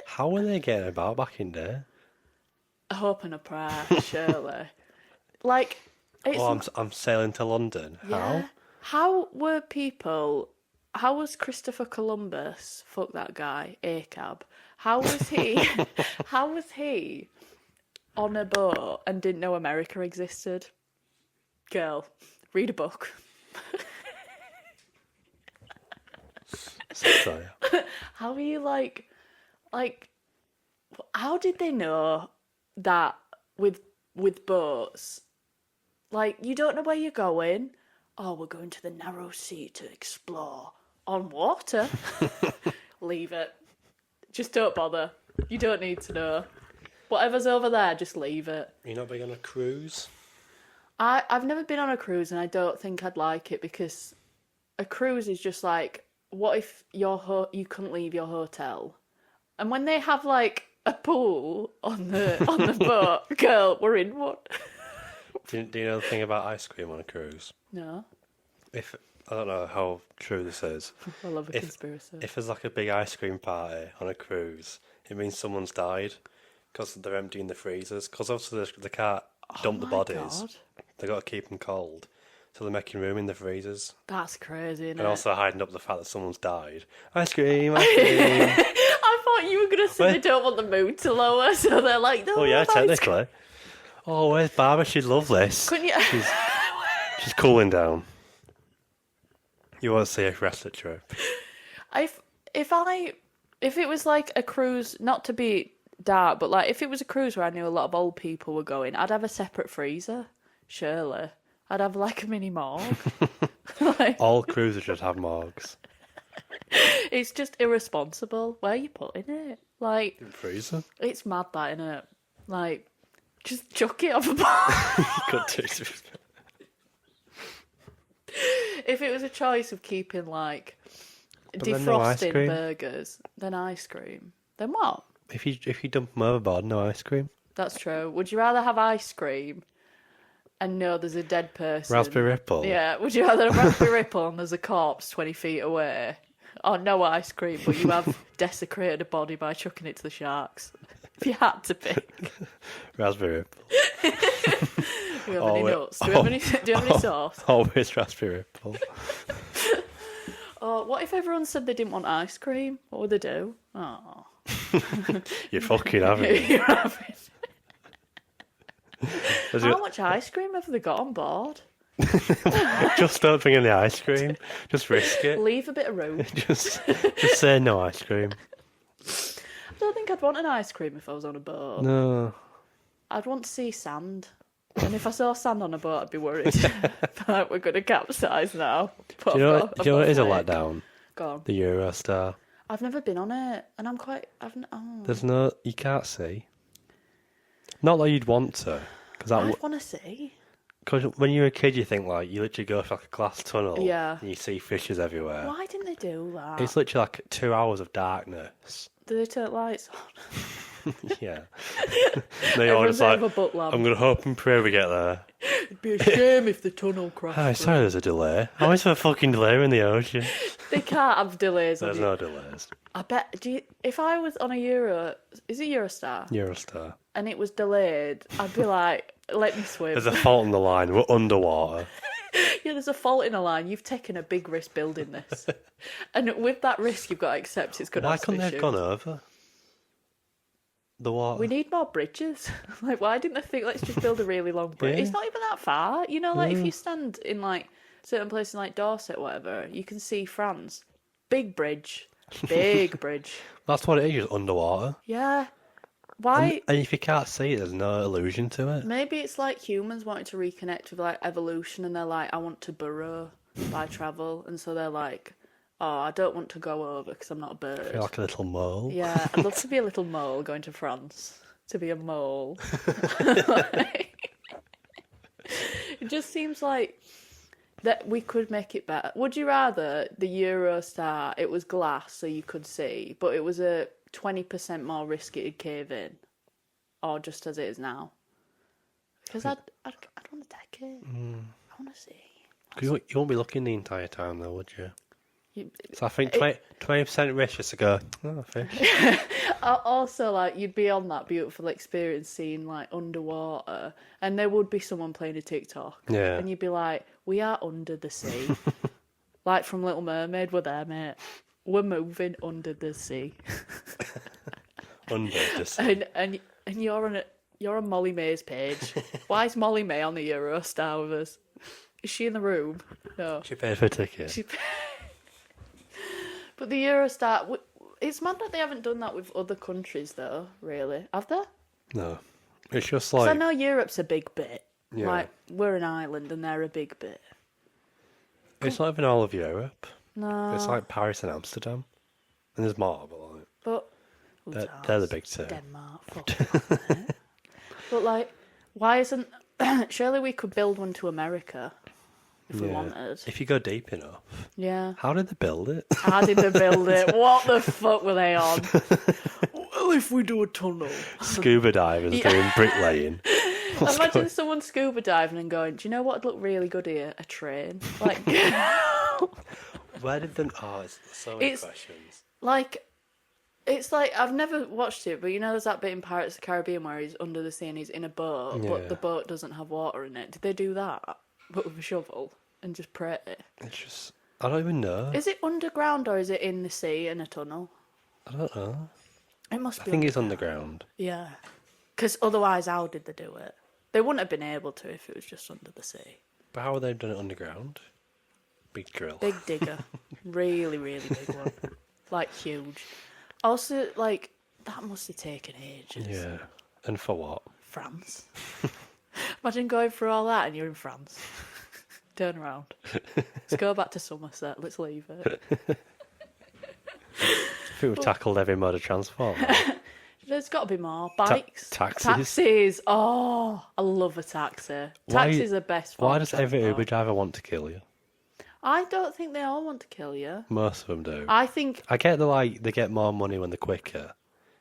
How were they getting about back in day? A hope and a prayer, surely. Like, it's... Oh, I'm sailing to London. Yeah. How were people... How was Christopher Columbus, fuck that guy, ACAB, how was he... how was he on a boat and didn't know America existed? Girl, read a book. Sorry. How are you like... How did they know that with boats? Like, you don't know where you're going. Oh, we're going to the narrow sea to explore. On water? Leave it. Just don't bother. You don't need to know. Whatever's over there, just leave it. You're not big on a cruise? I've never been on a cruise and I don't think I'd like it because a cruise is just like, what if you couldn't leave your hotel? And when they have like a pool on the boat, girl, we're in one. Do you know the thing about ice cream on a cruise? No. I don't know how true this is. I love a conspiracy. If there's like a big ice cream party on a cruise, it means someone's died because they're emptying the freezers. Because obviously they can't dump the bodies. God. They've got to keep them cold. So they're making room in the freezers. That's crazy, isn't And it? also hiding up the fact that someone's died. Ice cream, ice cream. I thought you were going to say they don't want the mood to lower, so they're like, no, Oh yeah, ice cream. technically. Oh, where's Barbara? She'd love this. Couldn't you? She's cooling down. You won't see a rest of the trip. If it was like a cruise, not to be dark, but like if it was a cruise where I knew a lot of old people were going, I'd have a separate freezer. Surely, I'd have like a mini morgue. Like, All cruises should have morgues. it's just irresponsible. Where are you putting it? Like, In the freezer? it's mad, that, isn't it? Like, just chuck it off a bar. You could do. If it was a choice of keeping like then no ice defrosting cream. burgers, then ice cream, then what? If you dump them overboard, no ice cream. That's true. Would you rather have ice cream and know there's a dead person? Raspberry Ripple. Yeah. Would you rather have raspberry ripple and there's a corpse 20 feet away? Or no ice cream, but you have desecrated a body by chucking it to the sharks? If you had to pick. Raspberry Ripple. Do you have any nuts? Do you have any sauce? Always raspberry Ripple. Or what if everyone said they didn't want ice cream? What would they do? Oh. You're fucking having it. You're having... Has How it- much ice cream have they got on board? Just don't bring any ice cream. Just risk it. Leave a bit of room. Just say no ice cream. I don't think I'd want an ice cream if I was on a boat. No. I'd want to see sand. And if I saw sand on a boat, I'd be worried. Like, we're going to capsize now. Do you know what is a letdown? Go on. The Eurostar. I've never been on it, and I'm quite... There's no... You can't see. Not that you'd want to. I'd want to see. Because when you're a kid, you think, like, you literally go for like a glass tunnel. Yeah. And you see fishes everywhere. Why didn't they do that? It's literally like 2 hours of darkness. Do they turn lights on? Yeah. They all Everyone's just like, over butt lamp. I'm going to hope and pray we get there. It'd be a shame if the tunnel crashed. Hi, sorry there's a delay. How is there a fucking delay in the ocean? They can't have delays on There's it. no delays. I bet... if I was on a Is it Eurostar? Eurostar. And it was delayed, I'd be like, let me swim. There's a fault in the line. We're underwater. Yeah, there's a fault in a line. You've taken a big risk building this. And with that risk, you've got to accept it's going to Why have some couldn't they have issues. gone over the water? We need more bridges. Like, why didn't they think, let's just build a really long bridge? Yeah. It's not even that far. You know, like, if you stand in, like, certain places like Dorset or whatever, you can see France. Big bridge. Big bridge. That's what it is, just underwater. Yeah. Why? And if you can't see it, there's no illusion to it. Maybe it's like humans wanting to reconnect with like evolution, and they're like, I want to burrow by travel, and so they're like, oh, I don't want to go over because I'm not a bird. You're like a little mole. Yeah, I'd love to be a little mole going to France. To be a mole. It just seems like that we could make it better. Would you rather the Eurostar, it was glass so you could see, but it was a 20% more risk it'd cave in? Or just as it is now? Because I'd want to take it. I want to see. You won't be looking the entire time though, would you? You, So I think 20% risk just to go, oh, fish. Also, like, you'd be on that beautiful experience seeing, like, underwater, and there would be someone playing a TikTok. Yeah. And you'd be like, we are under the sea. Like from Little Mermaid, we're there, mate. We're moving under the sea. Under the sea. And you're on Molly May's page. Why is Molly May on the Eurostar with us? Is she in the room? No. She paid for a ticket. But the Eurostar, it's mad that they haven't done that with other countries, though, really. Have they? No. It's just 'Cause like... I know Europe's a big bit. Yeah. Like, we're an island and they're a big bit. It's not even all of Europe. No. It's like Paris and Amsterdam. And there's more, but like... They're the big two. Denmark. Fuck off, mate. But, like, why isn't... Surely we could build one to America if we wanted. If you go deep enough. Yeah. How did they build it? How did they build it? What the fuck were they on? Well, if we do a tunnel. Scuba divers doing bricklaying. Imagine someone scuba diving and going, do you know what would look really good here? A train. Like, Where did them... Oh, it's so many questions. like, it's like, I've never watched it, but you know there's that bit in Pirates of the Caribbean where he's under the sea and he's in a boat, but the boat doesn't have water in it. Did they do that? But with a shovel and just pray it? It's just... I don't even know. Is it underground or is it in the sea in a tunnel? I don't know. It must be. I think it's underground. Yeah. Because otherwise, how did they do it? They wouldn't have been able to if it was just under the sea. But how have they done it underground? Big drill. Big digger. Really, really big one. Like, huge. Also, like, that must have taken ages. Yeah. And for what? France. Imagine going through all that and you're in France. Turn around. Let's go back to Somerset. Let's leave it. I think we've tackled every mode of transport. There's got to be more. Bikes. Taxis. Taxis. Oh, I love a taxi. Taxis are best. Why does every Uber driver want to kill you? I don't think they all want to kill you. Most of them do. I think... I get they get more money when they're quicker.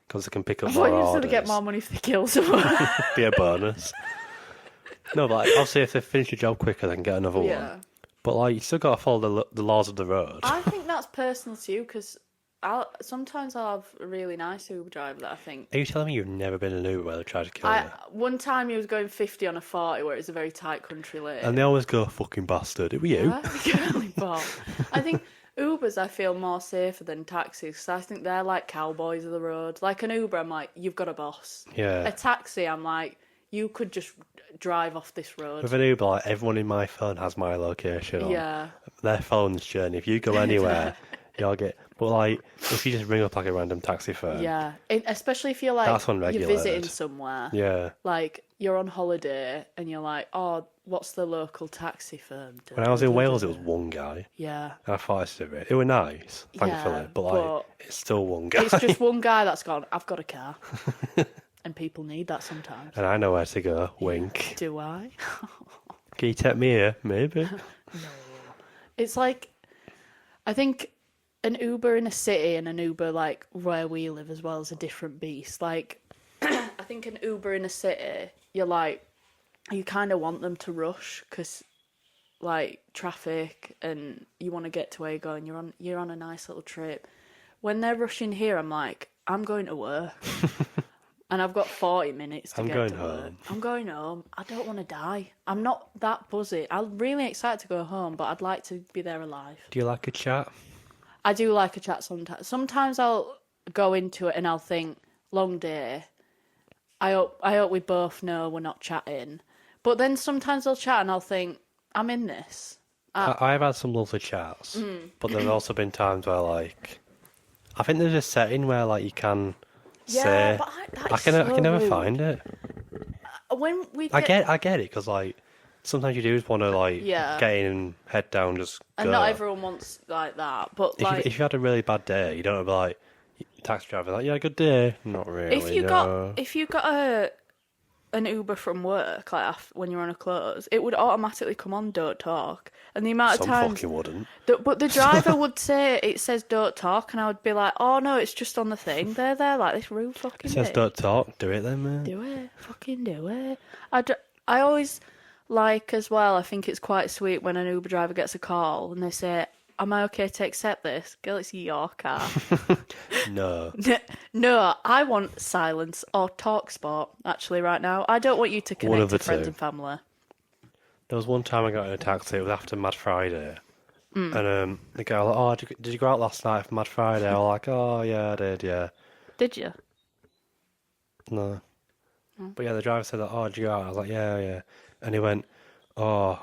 Because they can pick up I more thought you were going orders. to get more money if they kill someone. Be a bonus. No, but like, obviously if they finish your job quicker, they can get another one. But like, you still got to follow the laws of the road. I think that's personal to you, because sometimes I'll have a really nice Uber driver that I think... Are you telling me you've never been in an Uber where they tried to kill you? One time he was going 50 on a 40 where it's a very tight country lane. And they always go, fucking bastard. It were you? I think Ubers I feel more safer than taxis, because I think they're like cowboys of the road. Like an Uber, I'm like, you've got a boss. Yeah. A taxi, I'm like, you could just drive off this road. With an Uber, like, everyone in my phone has my location on. Yeah. Their phone's journey. If you go anywhere, you'll get... But, like, if you just ring up, like, a random taxi phone... Yeah. Especially if you're, like, That's you're unregulated. visiting somewhere. Yeah. Like, you're on holiday, and you're like, oh, what's the local taxi firm do? When I was in Wales, it was one guy. Yeah. And I thought I should it. It was nice, thankfully. Yeah, but, like, it's still one guy. It's just one guy that's gone, I've got a car. And people need that sometimes. And I know where to go. Wink. Do I? Can you take me here? Maybe. No. It's like, I think an Uber in a city and an Uber, like, where we live as well is a different beast. Like, I think an Uber in a city, you're like, you kind of want them to rush because, like, traffic and you want to get to where you're going. You're on a nice little trip. When they're rushing here, I'm like, I'm going to work. And I've got 40 minutes to get to work. I'm going home. I don't want to die. I'm not that buzzy. I'm really excited to go home, but I'd like to be there alive. Do you like a chat? I do like a chat sometimes. Sometimes I'll go into it and I'll think, long day. I hope we both know we're not chatting. But then sometimes I'll chat and I'll think, I'm in this. I've had some lovely chats, but there have also been times where, like, I think there's a setting where like you can Yeah, say. but that I is can so never rude. find it. When we I get it because like sometimes you do just want to like Yeah. get in and head down, just and go. not everyone wants like that, but like If you had a really bad day, you don't have like taxi driver like, yeah, good day. Not really. if you no. got an Uber from work, like when you're on a close, it would automatically come on "Don't talk," and the amount Some of times. fucking wouldn't. But the driver would say it says "Don't talk," and I would be like, "Oh no, it's just on the thing." They're there like this rude fucking. It says bitch. don't talk. Do it then, man. Do it, fucking do it. I always like as well. I think it's quite sweet when an Uber driver gets a call and they say, "Am I okay to accept this?" Girl, it's your car. No. No, I want silence or talk sport. Actually, right now, I don't want you to One connect of to the friends two. and family. There was one time I got in a taxi. It was after Mad Friday, and the guy was like, "Oh, did you go out last night for Mad Friday?" I was like, "Oh yeah, I did. Yeah." Did you? No. But yeah, the driver said, "Oh, did you go out?" I was like, "Yeah, yeah." And he went, "Oh,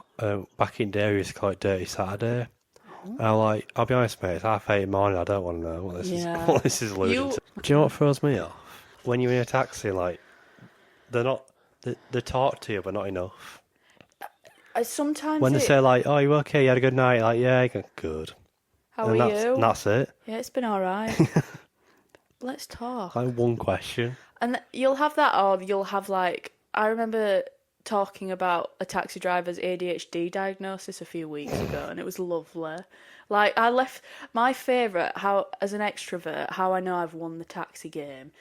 back in day we used to call it Dirty Saturday." And I'm like, "I'll be honest, mate. It's 8:30 in the morning. I don't want to know what this Yeah. is. What this is alluding to." Do you know what throws me off? When you're in a taxi, like they're not. They talk to you, but not enough. Sometimes When they say like, "Oh, you okay? You had a good night?" Like, "Yeah, good." "How And are that's, you?" and that's it. Yeah, it's been all right. Let's talk. Like one question. And you'll have that, or you'll have like, I remember talking about a taxi driver's ADHD diagnosis a few weeks ago, and it was lovely. Like, I left my favourite, how as an extrovert, how I know I've won the taxi game,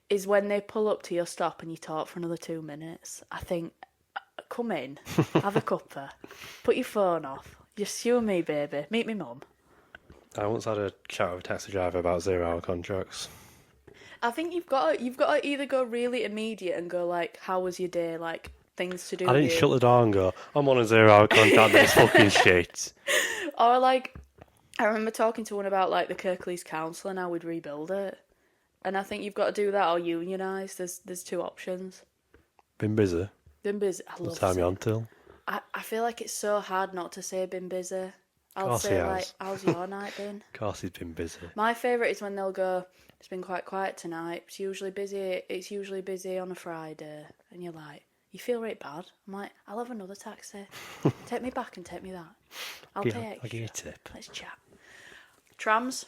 is when they pull up to your stop and you talk for another 2 minutes. I think, come in, have a cuppa, put your phone off, just you and me, baby, meet me mum. I once had a chat with a taxi driver about 0-hour contracts. I think you've got to either go really immediate and go like, how was your day, like things to do. I didn't with you. shut the door and go, "I'm on a 0-hour contract, this fucking shit." Or like, I remember talking to one about like the Kirklees Council and how we'd rebuild it. And I think you've got to do that or unionise. There's two options. Been busy. Been busy. I What love time it. you on till? I feel like it's so hard not to say been busy. I'll Course he say has. like, how's your night been? Of course he's been busy. My favourite is when they'll go, it's been quite quiet tonight. It's usually busy on a Friday. And you're like, you feel right bad. I'm like, I'll have another taxi. Take me back and take me that. I'll pay extra. I'll give you a tip. Let's chat. Trams.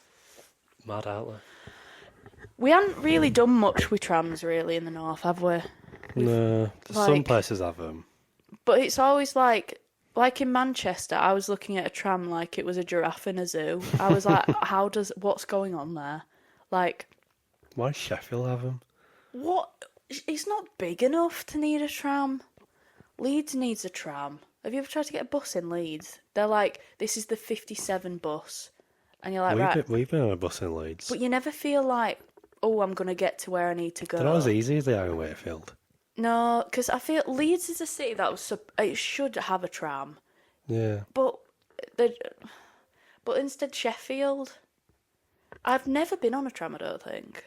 Mad, aren't they? We haven't really done much with trams really in the north, have we? No, some like- places have them. But it's always like in Manchester, I was looking at a tram like it was a giraffe in a zoo. I was like, what's going on there? Like, Why does Sheffield have them? what? It's not big enough to need a tram. Leeds needs a tram. Have you ever tried to get a bus in Leeds? They're like, this is the 57 bus. And you're like, right. We've been on a bus in Leeds. But you never feel like, oh, I'm going to get to where I need to go. They're not as easy as they are in Wakefield. No, because I feel Leeds is a city that it should have a tram. Yeah. But instead Sheffield. I've never been on a tram, I don't think.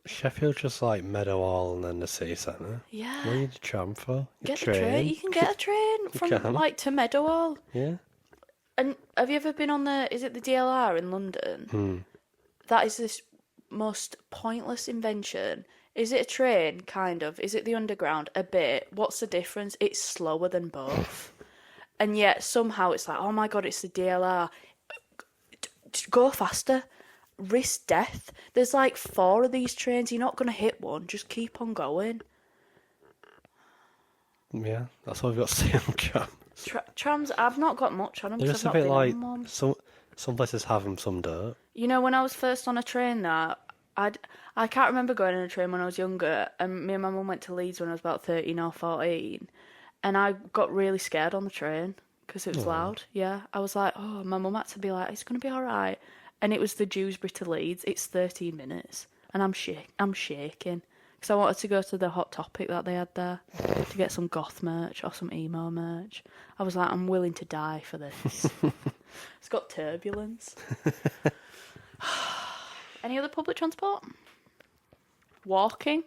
Sheffield's just like Meadowhall and then the city centre. Yeah. What do you need a tram for? Get the train. You can get a train from can. like to Meadowhall. Yeah. And have you ever been on is it the DLR in London? That is this most pointless invention. Is it a train? Kind of. Is it the underground? A bit. What's the difference? It's slower than both. And yet somehow it's like, oh my god, it's the DLR. Go faster. Risk death. There's like 4 of these trains. You're not going to hit one. Just keep on going. Yeah, that's all we've got to say on trams. Trams, I've not got much on them. They're Because just I've a not bit been like on one. some places have them, some don't. You know, when I was first on a train there, I can't remember going on a train when I was younger, and me and my mum went to Leeds when I was about 13 or 14, and I got really scared on the train because it was loud. Yeah, I was like, oh, my mum had to be like, it's going to be all right. And it was the Dewsbury to Leeds. It's 13 minutes, and I'm shaking because I wanted to go to the Hot Topic that they had there to get some goth merch or some emo merch. I was like, I'm willing to die for this. It's got turbulence. Any other public transport? Walking?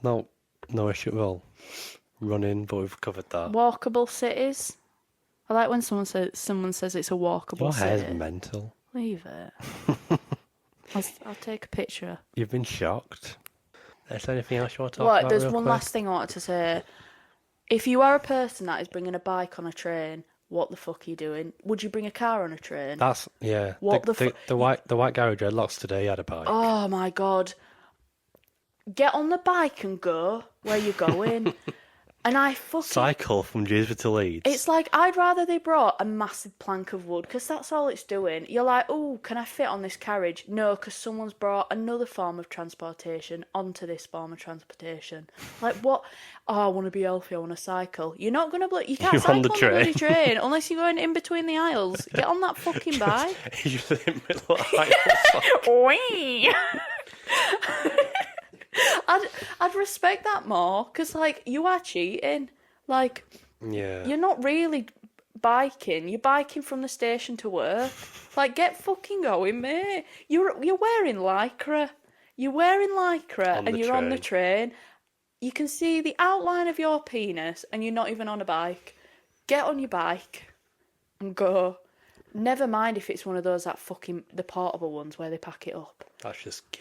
No issue. Well, running, but we've covered that. Walkable cities? I like when someone says it's a walkable Your city. hair's mental. Leave it. I'll take a picture. You've been shocked. Is there anything else you want to talk What? about? There's real one quick? last thing I wanted to say. If you are a person that is bringing a bike on a train, what the fuck are you doing? Would you bring a car on a train? That's What the white guy with dreadlocks today had a bike. Oh my god. Get on the bike and go where you're going. And I fucking... Cycle from Dewsbury to Leeds. It's like, I'd rather they brought a massive plank of wood, because that's all it's doing. You're like, oh, can I fit on this carriage? No, because someone's brought another form of transportation onto this form of transportation. Like, what? Oh, I want to be healthy, I want to cycle. You're not going to... You can't You're cycle on the bloody train unless you're going in between the aisles. Get on that fucking bike. You're just in the middle of aisles. Wee! I'd respect that more, because, like, you are cheating. Like, Yeah. you're not really biking. You're biking from the station to work. Like, get fucking going, mate. You're wearing lycra. You're wearing lycra On and the you're on the train. train. You can see the outline of your penis and you're not even on a bike. Get on your bike and go. Never mind if it's one of those the portable ones where they pack it up. That's just gay.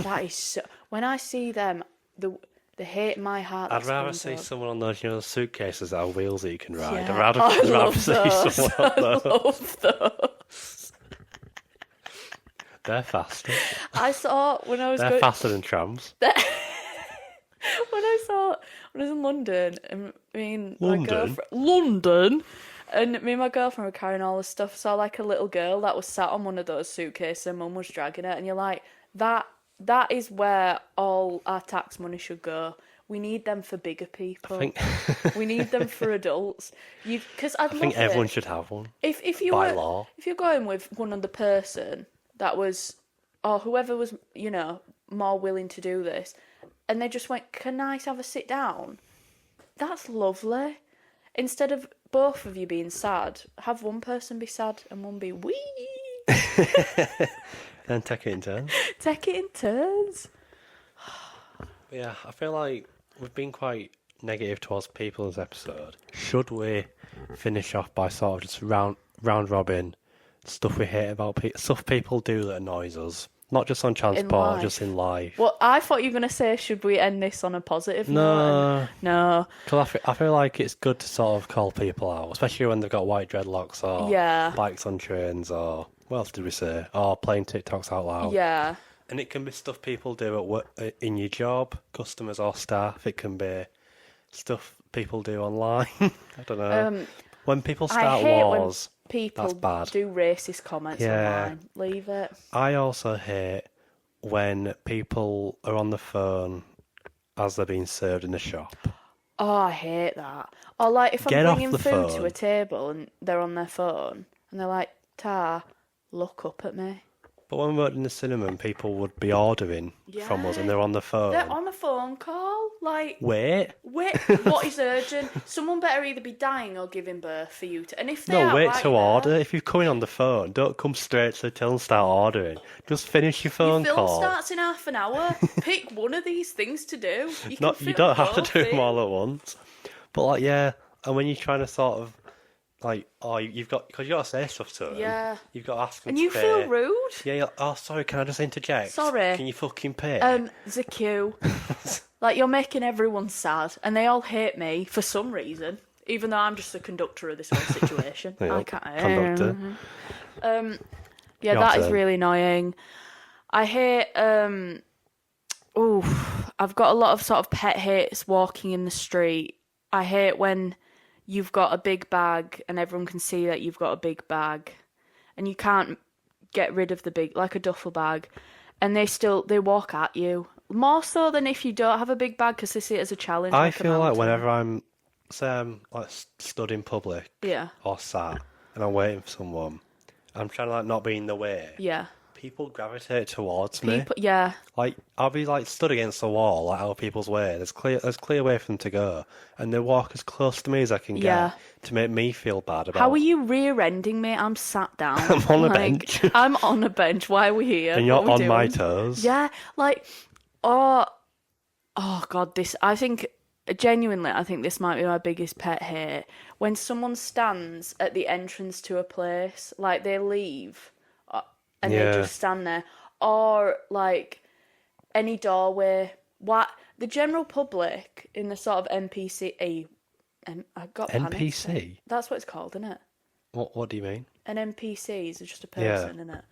That is so... When I see them, the hate in my heart. I'd that rather springs see up. someone on those, suitcases that have wheels that you can ride. Yeah. I'd I rather love see those. someone on those. I love those. They're faster. I saw when I was They're going... faster than trams. when I was in London, and me and my London? girlfriend... London? And me and my girlfriend were carrying all this stuff. Saw like a little girl that was sat on one of those suitcases and mum was dragging it. And you're like, that is where all our tax money should go. We need them for bigger people. We need them for adults. Because I think everyone should have one. If you by were, law. if you're going with one other person that was, or whoever was, more willing to do this, and they just went, can I have a sit down? That's lovely. Instead of both of you being sad, have one person be sad and one be wee. Then take it in turns. Take it in turns. Yeah, I feel like we've been quite negative towards people this episode. Should we finish off by sort of just round robin stuff we hate about people, stuff people do that annoys us? Not just on transport, life. just in life. Well, I thought you were going to say, should we end this on a positive note? No. Because I feel like it's good to sort of call people out, especially when they've got white dreadlocks or bikes on trains or, what else did we say? Or playing TikToks out loud. Yeah. And it can be stuff people do at work, in your job, customers or staff. It can be stuff people do online. I don't know. When people start wars, people that's bad. do racist comments online. Leave it. I also hate when people are on the phone as they're being served in the shop. Oh, I hate that. Or like if Get I'm off bringing the food to phone. a table and they're on their phone and they're like, "Ta, look up at me." But when we worked in the cinema and people would be ordering from us and they're on the phone. They're on a phone call. Like, Wait, what is urgent? Someone better either be dying or giving birth for you to. And if they are, wait right to there, order. If you're coming on the phone, don't come straight to the till and start ordering. Just finish your phone your film call. starts in half an hour. Pick one of these things to do. You You don't have to do them all at once. But like, yeah, and when you're trying to sort of like, you've got, because you got to say stuff to them. Yeah. You've got to ask them And to you pay. feel rude. Yeah, you're like, oh, sorry, can I just interject? Sorry. Can you fucking pay? There's a queue. Like, you're making everyone sad, and they all hate me for some reason, even though I'm just the conductor of this whole situation. Yeah, I can't. conductor. Yeah, Your that is turn. really annoying. I hate. I've got a lot of sort of pet hates walking in the street. I hate when you've got a big bag and everyone can see that you've got a big bag, and you can't get rid of the big, like a duffel bag, and they walk at you. More so than if you don't have a big bag, because they see it as a challenge. I like a feel like mountain. whenever I'm, say I'm like stood in public Yeah. or sat and I'm waiting for someone, I'm trying to like not be in the way. Yeah. People gravitate towards me. Yeah. Like I'll be like stood against the wall, like out of people's way. There's clear way for them to go, and they walk as close to me as I can Yeah. get to make me feel bad about. How are you rear-ending me? I'm sat down. I'm on a bench. I'm on a bench. Why are we here? And you're What are we on my doing? toes. Yeah, like, oh God, I think this might be my biggest pet hate. When someone stands at the entrance to a place, like they leave, and they Yeah. just stand there. or like any doorway. What the general public in the sort of NPC. I got panicked. NPC? That's what it's called, isn't it? What do you mean? An NPC is just a Yeah. person, isn't it?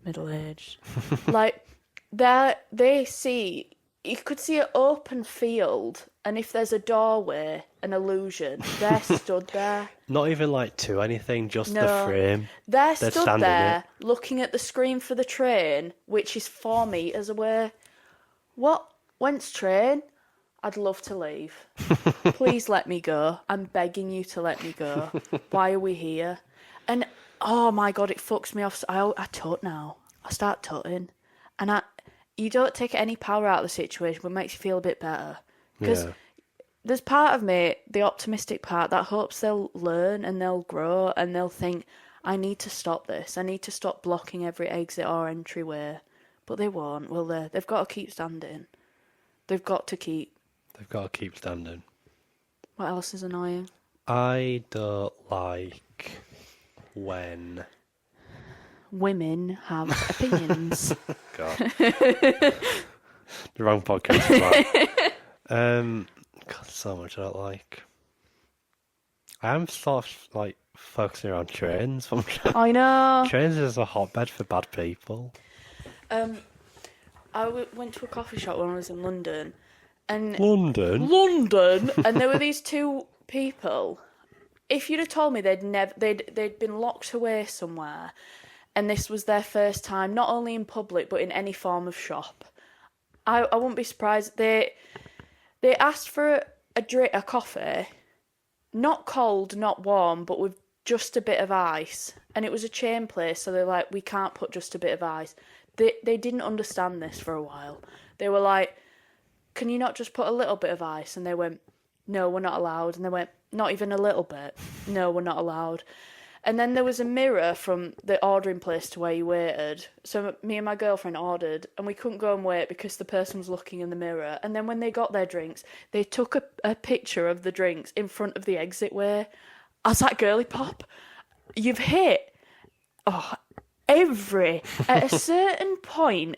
Middle-aged. Like, they see... You could see an open field, and if there's a doorway, an illusion, they're stood there. Not even like to anything, just the No. frame. They're They're stood standing there, looking at the screen for the train, which is 4 metres away. What? When's train? I'd love to leave. Please let me go. I'm begging you to let me go. Why are we here? And, oh my God, it fucks me off. I tut now. I start tutting. And you don't take any power out of the situation, but it makes you feel a bit better. Because there's part of me, the optimistic part, that hopes they'll learn and they'll grow and they'll think, I need to stop this. I need to stop blocking every exit or entryway. But they won't, will they? They've got to keep standing. They've got to keep. They've got to keep standing. What else is annoying? I don't like when... Women have opinions. God. The wrong podcast for that. God, so much I don't like. I am sort of like focusing around trains. I know. Trains is a hotbed for bad people. I went to a coffee shop when I was in London. And London? And there were these two people. If you'd have told me they'd been locked away somewhere, and this was their first time, not only in public but in any form of shop, I wouldn't be surprised. They asked for a coffee, not cold, not warm, but with just a bit of ice. And it was a chain place, so they're like, we can't put just a bit of ice. They didn't understand this for a while. They were like, can you not just put a little bit of ice? And they went, no, we're not allowed. And they went, not even a little bit? No, we're not allowed. And then there was a mirror from the ordering place to where you waited. So me and my girlfriend ordered, and we couldn't go and wait because the person was looking in the mirror. And then when they got their drinks, they took a picture of the drinks in front of the exit way. I was like, girly pop, you've hit at a certain point,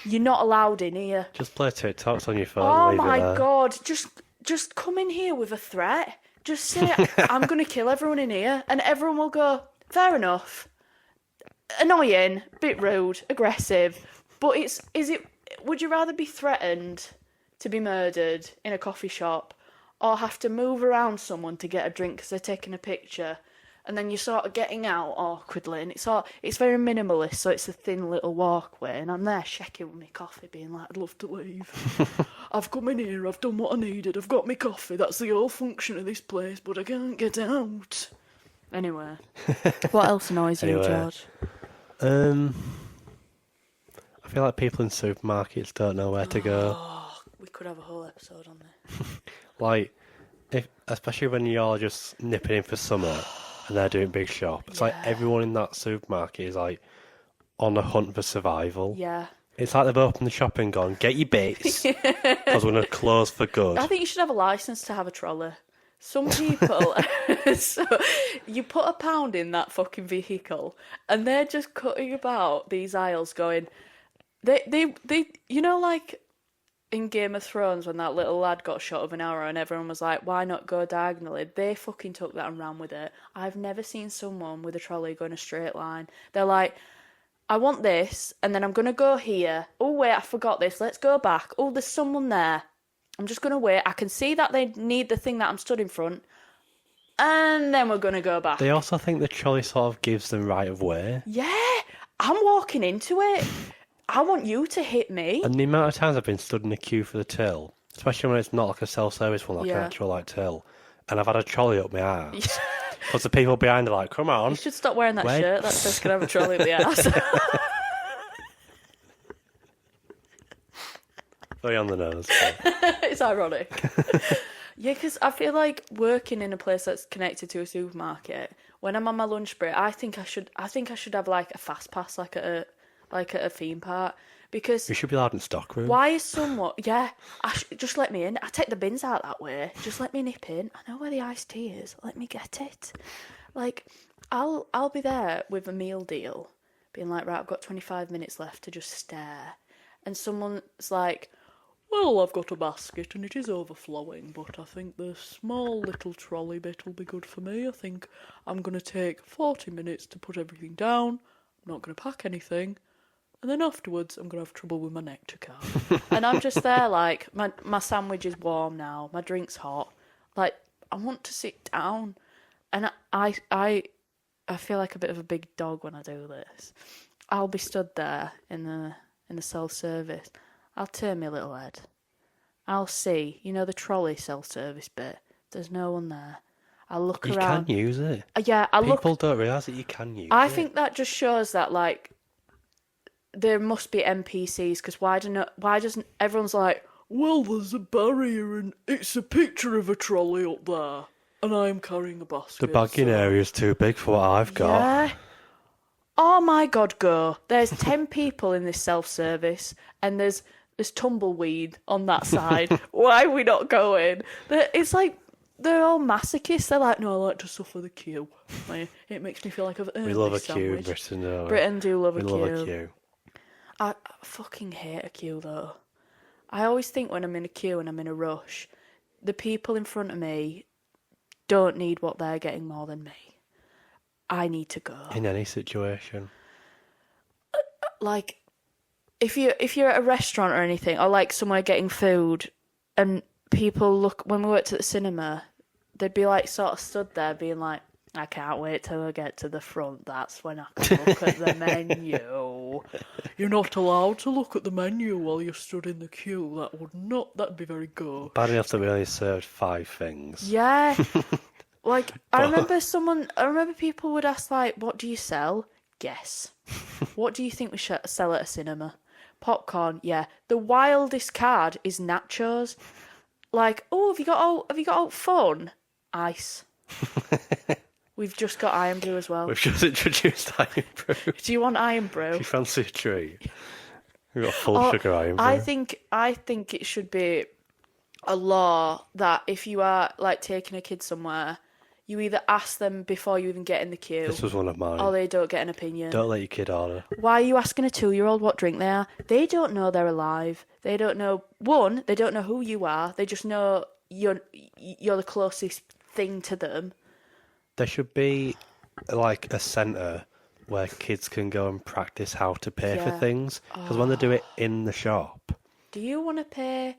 you're not allowed in here. Just play TikToks on your phone. Oh and leave my it there. God, just come in here with a threat. Just say, I'm going to kill everyone in here, and everyone will go, fair enough. Annoying, bit rude, aggressive, but would you rather be threatened to be murdered in a coffee shop, or have to move around someone to get a drink because they're taking a picture, and then you're sort of getting out awkwardly, and it's very minimalist, so it's a thin little walkway, and I'm there shaking with my coffee, being like, I'd love to leave. I've come in here, I've done what I needed, I've got my coffee, that's the whole function of this place, but I can't get out. Anyway, what else annoys you, George? I feel like people in supermarkets don't know where to go. Oh, we could have a whole episode on this. Like, especially when you're just nipping in for summer and they're doing big shop. It's like everyone in that supermarket is like on a hunt for survival. Yeah. It's like they've opened the shop and gone, get your bits, because we're going to close for good. I think you should have a licence to have a trolley. Some people, so you put £1 in that fucking vehicle, and they're just cutting about these aisles, going, they, you know, like in Game of Thrones when that little lad got shot with an arrow, and everyone was like, why not go diagonally? They fucking took that and ran with it. I've never seen someone with a trolley go in a straight line. They're like, I want this, and then I'm going to go here. Oh, wait, I forgot this. Let's go back. Oh, there's someone there. I'm just going to wait. I can see that they need the thing that I'm stood in front. And then we're going to go back. They also think the trolley sort of gives them right of way. Yeah, I'm walking into it. I want you to hit me. And the amount of times I've been stood in a queue for the till, especially when it's not like a self-service one, like an actual like till, and I've had a trolley up my arse. Because the people behind are like, come on. You should stop wearing that shirt that says can I have a trolley up the ass. Very on the nose. It's ironic. Yeah, because I feel like working in a place that's connected to a supermarket, when I'm on my lunch break, I think I should have like a fast pass, like at a theme park, because You should be allowed in stockroom. why is someone? Yeah, just let me in. I take the bins out that way. Just let me nip in. I know where the iced tea is. Let me get it. Like, I'll be there with a meal deal, being like, right, I've got 25 minutes left to just stare. And someone's like, well, I've got a basket and it is overflowing, but I think the small little trolley bit will be good for me. I think I'm going to take 40 minutes to put everything down. I'm not going to pack anything. And then afterwards, I'm going to have trouble with my nectar card. And I'm just there like, my sandwich is warm now, my drink's hot. Like, I want to sit down. And I feel like a bit of a big dog when I do this. I'll be stood there in the self-service. I'll turn my little head. I'll see, the trolley self-service bit. There's no one there. I'll look around. You can use it. Yeah, People don't realise that you can use it. I think that just shows that, like, there must be NPCs, because why doesn't everyone's like, well, there's a barrier and it's a picture of a trolley up there and I'm carrying a basket. The bagging area's too big for what I've got. Yeah. Oh my God, go. There's 10 people in this self-service and there's tumbleweed on that side. Why are we not going? It's like, they're all masochists. They're like, no, I like to suffer the queue. Like, it makes me feel like I've earned We love a this queue in sandwich. Britain, don't we? Britain do love a queue. We love a queue. I fucking hate a queue, though. I always think when I'm in a queue and I'm in a rush, the people in front of me don't need what they're getting more than me. I need to go. In any situation. Like, if you're at a restaurant or anything, or like somewhere getting food, and people look, when we worked at the cinema, they'd be like sort of stood there being like, I can't wait till I get to the front. That's when I can look at the menu. You're not allowed to look at the menu while you're stood in the queue. That'd be very good. Bad enough that we only served 5 things. Yeah. Like, I remember people would ask, like, what do you sell? Guess. What do you think we should sell at a cinema? Popcorn, yeah. The wildest card is nachos. Like, oh, have you got all fun? Ice. We've just got Iron Brew as well. We've just introduced Iron Brew. Do you want Iron Brew? Do you fancy a treat? We've got full sugar Iron Brew. I think it should be a law that if you are, like, taking a kid somewhere, you either ask them before you even get in the queue. This was one of mine. Or they don't get an opinion. Don't let your kid order. Why are you asking a 2-year-old what drink they are? They don't know they're alive. They don't know, one, they don't know who you are. They just know you're the closest thing to them. There should be, like, a centre where kids can go and practice how to pay for things. Because when they do it in the shop... Do you want to pay...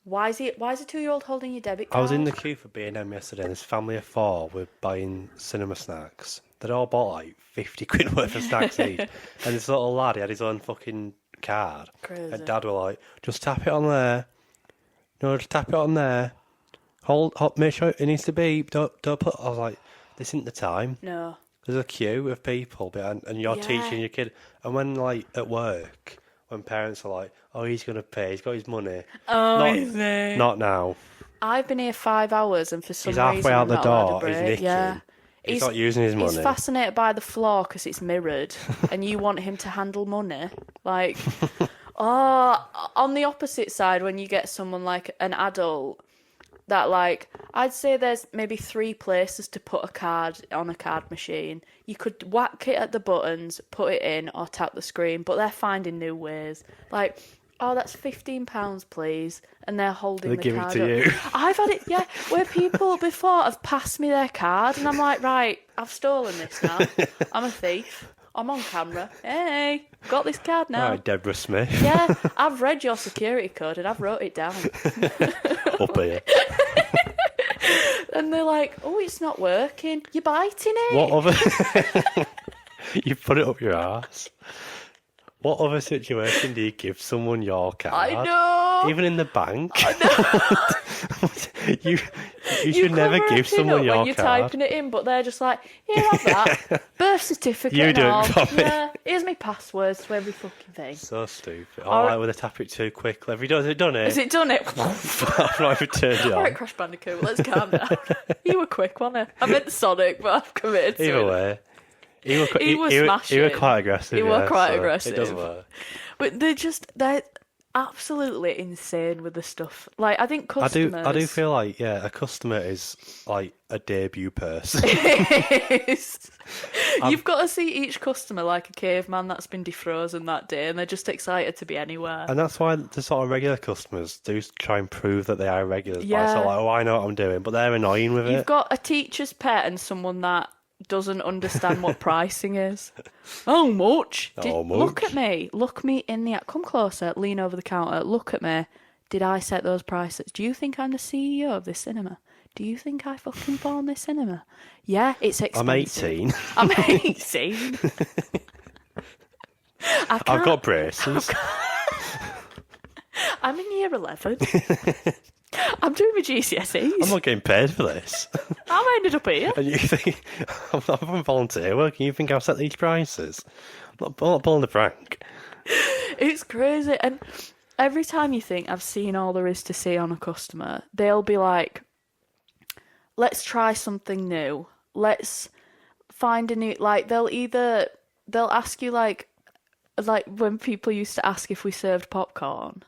Why is a 2-year-old holding your debit card? I was in the queue for B&M yesterday, and this family of 4 were buying cinema snacks. They'd all bought, like, 50 quid worth of snacks each. And this little lad, he had his own fucking card. Crazy. And Dad were like, just tap it on there. No, just tap it on there. Hold, make sure it needs to beep. Don't put... I was like, this isn't the time. No. There's a queue of people, and you're teaching your kid. And when, like, at work, when parents are like, oh, he's going to pay, he's got his money. Oh, is he? Not now. I've been here 5 hours, and for some reason... He's halfway out I'm the not allowed door, a he's break. nicking. Yeah. He's not using his money. He's fascinated by the floor because it's mirrored, and you want him to handle money. Like, on the opposite side, when you get someone like an adult that, like, I'd say there's maybe 3 places to put a card on a card machine. You could whack it at the buttons, put it in, or tap the screen, but they're finding new ways. Like, oh, that's £15, please. And they're holding the give card it to up. you. I've had it, yeah, where people before have passed me their card, and I'm like, right, I've stolen this now. I'm a thief. I'm on camera. Hey, got this card now. Right, Deborah Smith. Yeah, I've read your security code and I've wrote it down. Up here. And they're like, oh, it's not working. You're biting it. What other... You put it up your arse. What other situation do you give someone your card? I know. Even in the bank? you should never give someone your when you're card. typing it in, but they're just like, here, have that. Birth certificate You and do it all. for me. Yeah, here's my passwords to every fucking thing. So stupid. Or like when they tap it too quickly. Have you done it? Has it done it? I've not even turned it on. Alright, Crash Bandicoot, let's calm down. You were quick, wasn't it? I meant Sonic, but I've committed to Either it. way. He was smashing. He were quite aggressive. He were quite so aggressive. It does work. But absolutely insane with the stuff. Like, I think customers... I do feel like, yeah, a customer is like a debut person. You've got to see each customer like a caveman that's been defrozen that day, and they're just excited to be anywhere. And that's why the sort of regular customers do try and prove that they are regulars. Yeah. By sort of like, oh, I know what I'm doing, but they're annoying with it. You've got a teacher's pet and someone that doesn't understand what pricing is. How much? Look at me. Look me in the... Come closer. Lean over the counter. Look at me. Did I set those prices? Do you think I'm the CEO of this cinema? Do you think I fucking form this cinema? Yeah, it's expensive. I'm 18. I'm 18. I've got braces. I'm in year 11. I'm doing my GCSEs. I'm not getting paid for this. I ended up here. And you think I'm not on volunteer work, and you think I've set these prices? I'm not pulling the prank. It's crazy. And every time you think I've seen all there is to see on a customer, they'll be like, let's try something new. Let's find a new... Like, they'll ask you, like when people used to ask if we served popcorn.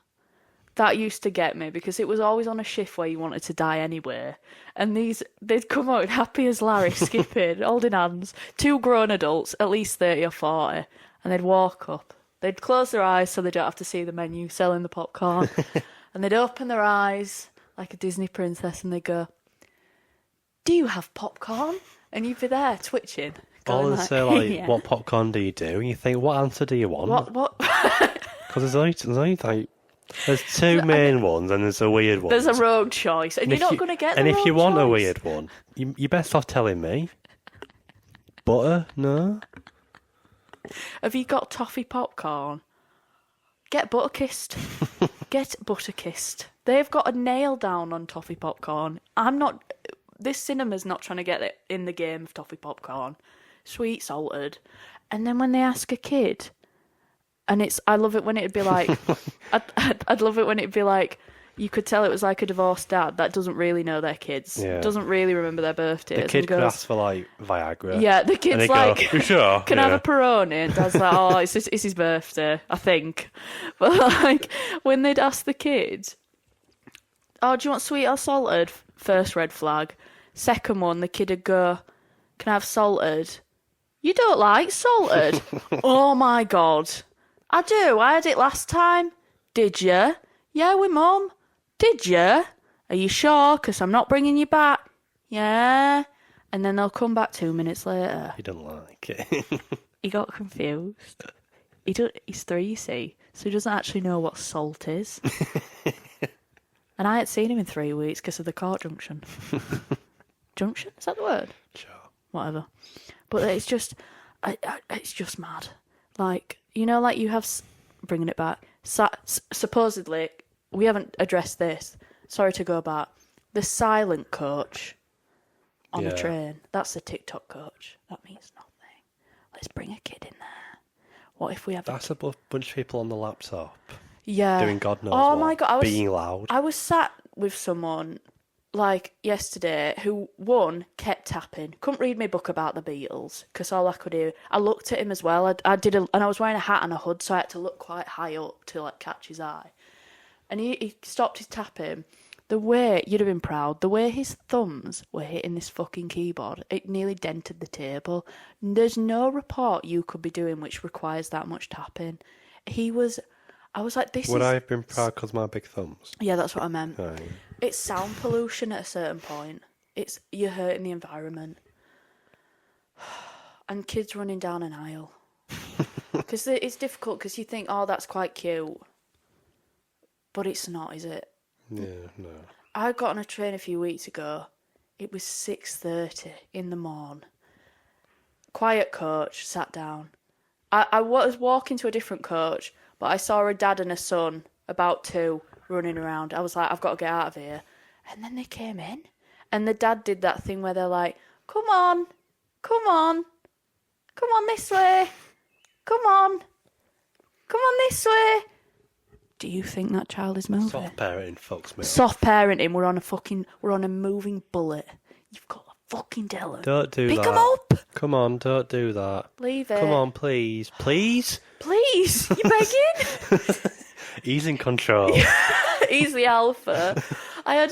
That used to get me, because it was always on a shift where you wanted to die anyway. And they'd come out happy as Larry, skipping, holding hands. 2 grown adults, at least 30 or 40. And they'd walk up. They'd close their eyes so they don't have to see the menu selling the popcorn. And they'd open their eyes like a Disney princess and they'd go, do you have popcorn? And you'd be there twitching. All they say, like, yeah. What popcorn do you do? And you think, what answer do you want? What? Because there's only like... There's 2 main ones and there's a weird one. There's a rogue choice, and you're not going to get the And rogue if you want choice. a weird one, you're best off telling me. Butter? No? Have you got toffee popcorn? Get Butterkissed. Get Butterkissed. They've got a nail down on toffee popcorn. This cinema's not trying to get it in the game of toffee popcorn. Sweet, salted. And then when they ask a kid... And I love it when it'd be like, I'd love it when it'd be like, you could tell it was like a divorced dad that doesn't really know their kids, doesn't really remember their birthdays. The kid could ask for like Viagra. Yeah, the kid's like, go, sure? Can I have a Peroni? And dad's like, oh, it's his birthday, I think. But like, when they'd ask the kid, oh, do you want sweet or salted? First red flag. Second one, the kid would go, can I have salted? You don't like salted? Oh my God. I do. I had it last time. Did you? Yeah, with Mum. Did you? Are you sure? Because I'm not bringing you back. Yeah. And then they'll come back 2 minutes later. He doesn't like it. He got confused. He's 3, you see, so he doesn't actually know what salt is. And I hadn't seen him in 3 weeks because of the court junction. Junction? Is that the word? Sure. Whatever. But it's just mad. Like, you know, like you have, bringing it back, supposedly, we haven't addressed this, sorry to go back, the silent coach on a train, that's the TikTok coach. That means nothing. Let's bring a kid in there. What if we have... That's a bunch of people on the laptop. Yeah. Doing God knows what. My God. Being loud. I was sat with someone... like yesterday, who one kept tapping, couldn't read my book about the Beatles because all I could hear. I looked at him as well. And I was wearing a hat and a hood, so I had to look quite high up to like catch his eye. And he stopped his tapping. The way you'd have been proud, the way his thumbs were hitting this fucking keyboard, it nearly dented the table. There's no report you could be doing which requires that much tapping. I was like, Would I have been proud because my big thumbs? Yeah, that's what I meant. Right. It's sound pollution at a certain point. You're hurting the environment. And kids running down an aisle. Because it's difficult because you think, oh, that's quite cute. But it's not, is it? Yeah, no. I got on a train a few weeks ago. It was 6:30 in the morning. Quiet coach, sat down. I was walking to a different coach, but I saw a dad and a son, about 2, running around. I was like, I've got to get out of here. And then they came in. And the dad did that thing where they're like, come on this way. Come on this way. Do you think that child is moving? Soft parenting fucks me. Soft parenting. We're on a moving bullet. You've got to fucking tell him. Don't do that. Pick him up. Come on, don't do that. Leave it. Come on, please. Please? Please. You begging? He's in control. He's the alpha.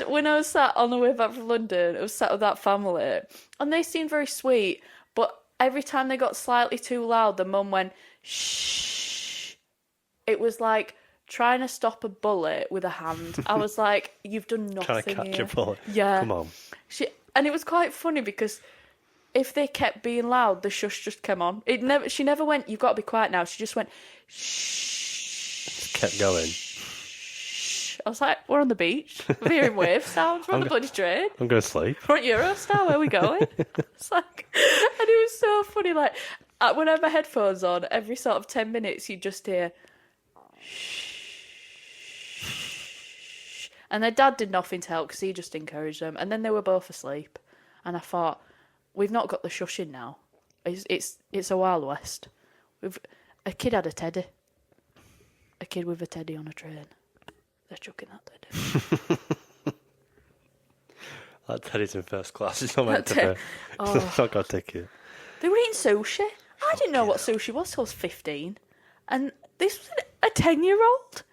When I was sat on the way back from London, I was sat with that family, and they seemed very sweet, but every time they got slightly too loud, the mum went, shh. It was like trying to stop a bullet with a hand. I was like, you've done nothing Trying to catch here. a bullet. Yeah. Come on. And it was quite funny because if they kept being loud, the shush just came on. She never went, you've got to be quiet now. She just went, shh. Just kept going. I was like, we're on the beach. We're hearing wave sounds. We're on the bloody train. I'm going to sleep. We're at Eurostar. Where are we going? It's like, and it was so funny. Like, when I had my headphones on, every sort of 10 minutes, you just hear, shh. And their dad did nothing to help because he just encouraged them. And then they were both asleep. And I thought, we've not got the shushing now. It's a Wild West. A kid had a teddy. A kid with a teddy on a train. They're chucking that teddy. That teddy's in first class. It's not meant to be. It's not got a ticket. They were eating sushi. I didn't know what sushi was till I was 15. And this was a 10-year-old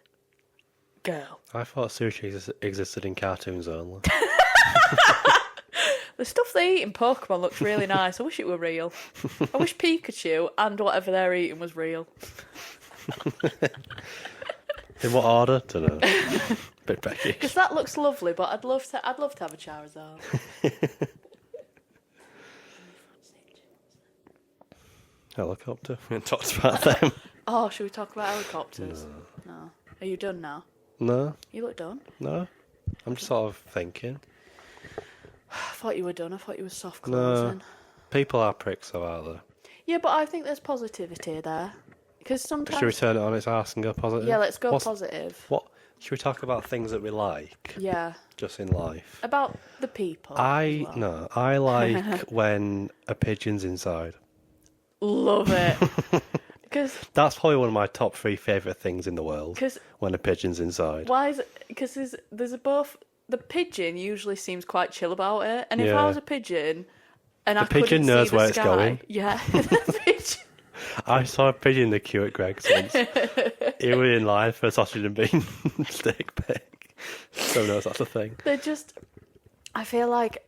girl. I thought sushi existed in cartoons only. The stuff they eat in Pokemon looks really nice. I wish it were real. I wish Pikachu and whatever they're eating was real. In what order? Don't know. Bit Becky. Because that looks lovely, but I'd love to have a Charizard. Helicopter. We haven't talked about them. Oh, should we talk about helicopters? No. Are you done now? No. You look done. No. I'm just sort of thinking. I thought you were done. I thought you were soft closing. No. People are pricks, though, aren't they? Yeah, but I think there's positivity there. Because sometimes... Should we turn it on its arse and go positive? Yeah, let's go positive. What? Should we talk about things that we like? Yeah. Just in life? About the people. No. I like when a pigeon's inside. Love it. Because That's probably one of my top 3 favourite things in the world. When a pigeon's inside. why is it? Because there's a both... The pigeon usually seems quite chill about it. And if I was a pigeon... And I pigeon couldn't knows see the where it's sky, going. Yeah. The pigeon... I saw a pigeon in the queue at Greg's once. He was in line for a sausage and bean steak bake. So knows that's a thing. They're just... I feel like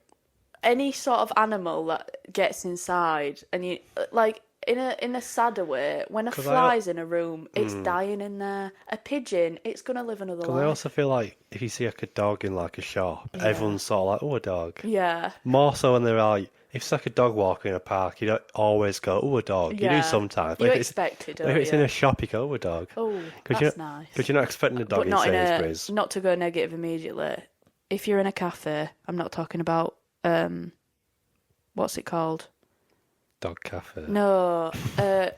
any sort of animal that gets inside and you... Like, in a sadder way, when a fly's in a room, it's dying in there. A pigeon, it's going to live another life. I also feel like if you see like a dog in like a shop, everyone's sort of like, oh, a dog. Yeah. More so when they're like... If it's like a dog walking in a park, you don't always go, oh, a dog. You do sometimes. You expect it, don't you? If it's in a shop, you go, oh, a dog. Oh, that's nice. Because you're not expecting a dog But in not Sainsbury's. not to go negative immediately. If you're in a cafe, I'm not talking about, what's it called? Dog cafe. No, a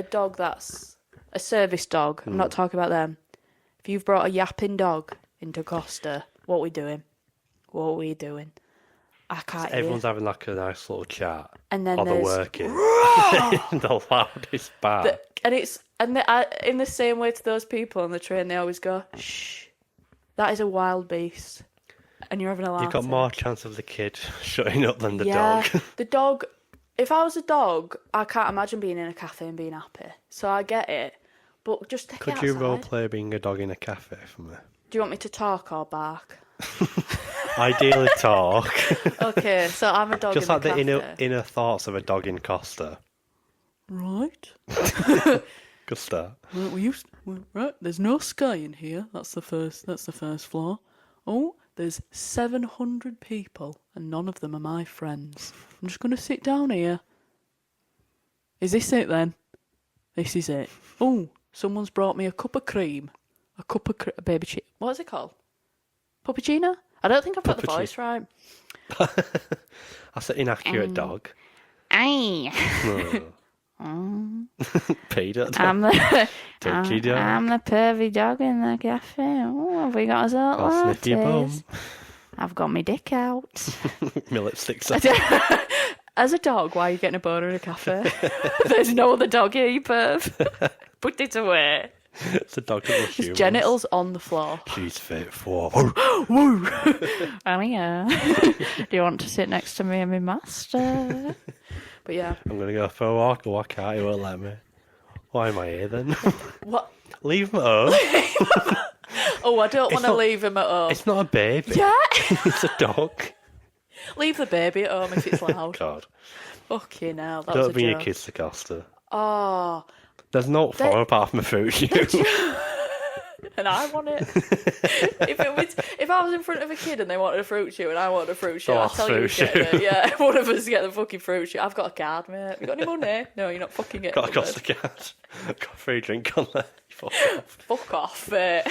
dog that's a service dog. I'm not talking about them. If you've brought a yapping dog into Costa, what are we doing? I can't hear. Everyone's having like a nice little chat. And then they're there's... working. The loudest bark. In the same way to those people on the train, they always go, shh, that is a wild beast. And you're having a laugh. You've got more chance of the kid shutting up than the dog. dog. The dog, if I was a dog, I can't imagine being in a cafe and being happy. So I get it. But just take it outside. Could you role play being a dog in a cafe for me? Do you want me to talk or bark? Ideally talk. Okay, so I'm a dog Just in like a the cafe. inner thoughts of a dog in Costa. Right. Good start. Right, there's no sky in here. That's the first floor. Oh, there's 700 people and none of them are my friends. I'm just going to sit down here. Is this it then? This is it. Oh, someone's brought me a cup of cream. A baby cheese. What is it called? Puppuccino? I don't think I've got the voice right. That's an inaccurate dog. Aye. Peter dog. I'm the Dodgy dog. I'm the pervy dog in the cafe. Oh, have we got us all I'll sniff your bum. I've got my dick out. My lipstick's on. As a dog, why are you getting a boner in a cafe? There's no other dog here, you perv. Put it away. It's a dog that will His genitals on the floor. She's fit for. Woo! Oh yeah. Do you want to sit next to me and my master? But yeah. I'm going to go for a walk out, he won't let me. Why am I here then? What? Leave him at home. Oh, I don't want to not- leave him at home. It's not a baby. Yeah. It's a dog. Leave the baby at home if it's loud. God. Fucking hell, that was Don't a bring your joke. kids to Costa. Oh, There's no fun apart from a fruit shoot. and I want it. if I was in front of a kid and they wanted a fruit shoot and I wanted a fruit shoot, I'd last tell you fruit to get shoot. it. Yeah, one of us get the fucking fruit shoot. I've got a card, mate. Have you got any money? No, you're not fucking getting Got a it. Costa card. Got a free drink on there. Fuck off. Fuck off, mate.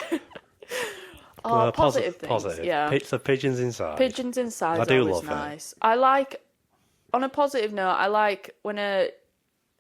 Oh, positive things. Positive. Yeah. So pigeons inside. Pigeons inside I is do always love it. nice. I like, on a positive note, I like when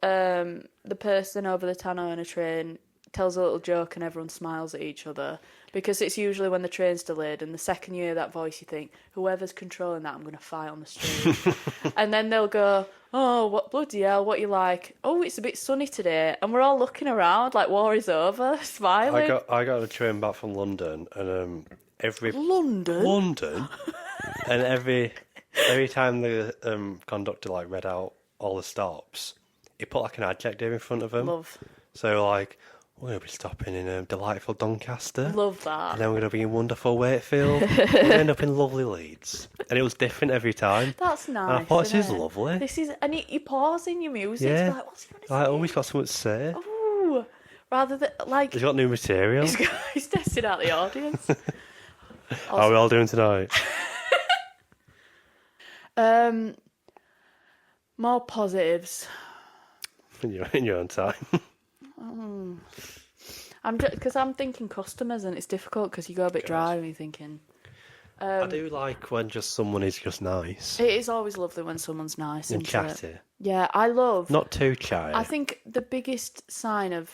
the person over the tannoy on a train tells a little joke and everyone smiles at each other, because it's usually when the train's delayed and the second you hear that voice you think, whoever's controlling that, I'm going to fight on the street. And then they'll go, oh, what bloody hell, what you like? Oh, it's a bit sunny today. And we're all looking around like war is over, smiling. I got a train back from London, and every London? and every time the conductor like read out all the stops, he put like an adjective in front of them. Love. So like, we're going to be stopping in delightful Doncaster. Love that. And then we're going to be in wonderful Wakefield. We're going to end up in lovely Leeds. And it was different every time. That's nice. And I thought, this is isn't it? lovely. This is, and you pause in your music. Yeah. It's like, what's he going to say? I always got something to say. Ooh, rather than like He's got new material. he's testing out the audience. How are we all doing tonight? More positives. In your own time. Because I'm thinking customers, and it's difficult because you go a bit dry and you're thinking. I do like when just someone is just nice It is always lovely when someone's nice and isn't it? chatty. Yeah, I love. Not too chatty. I think the biggest sign of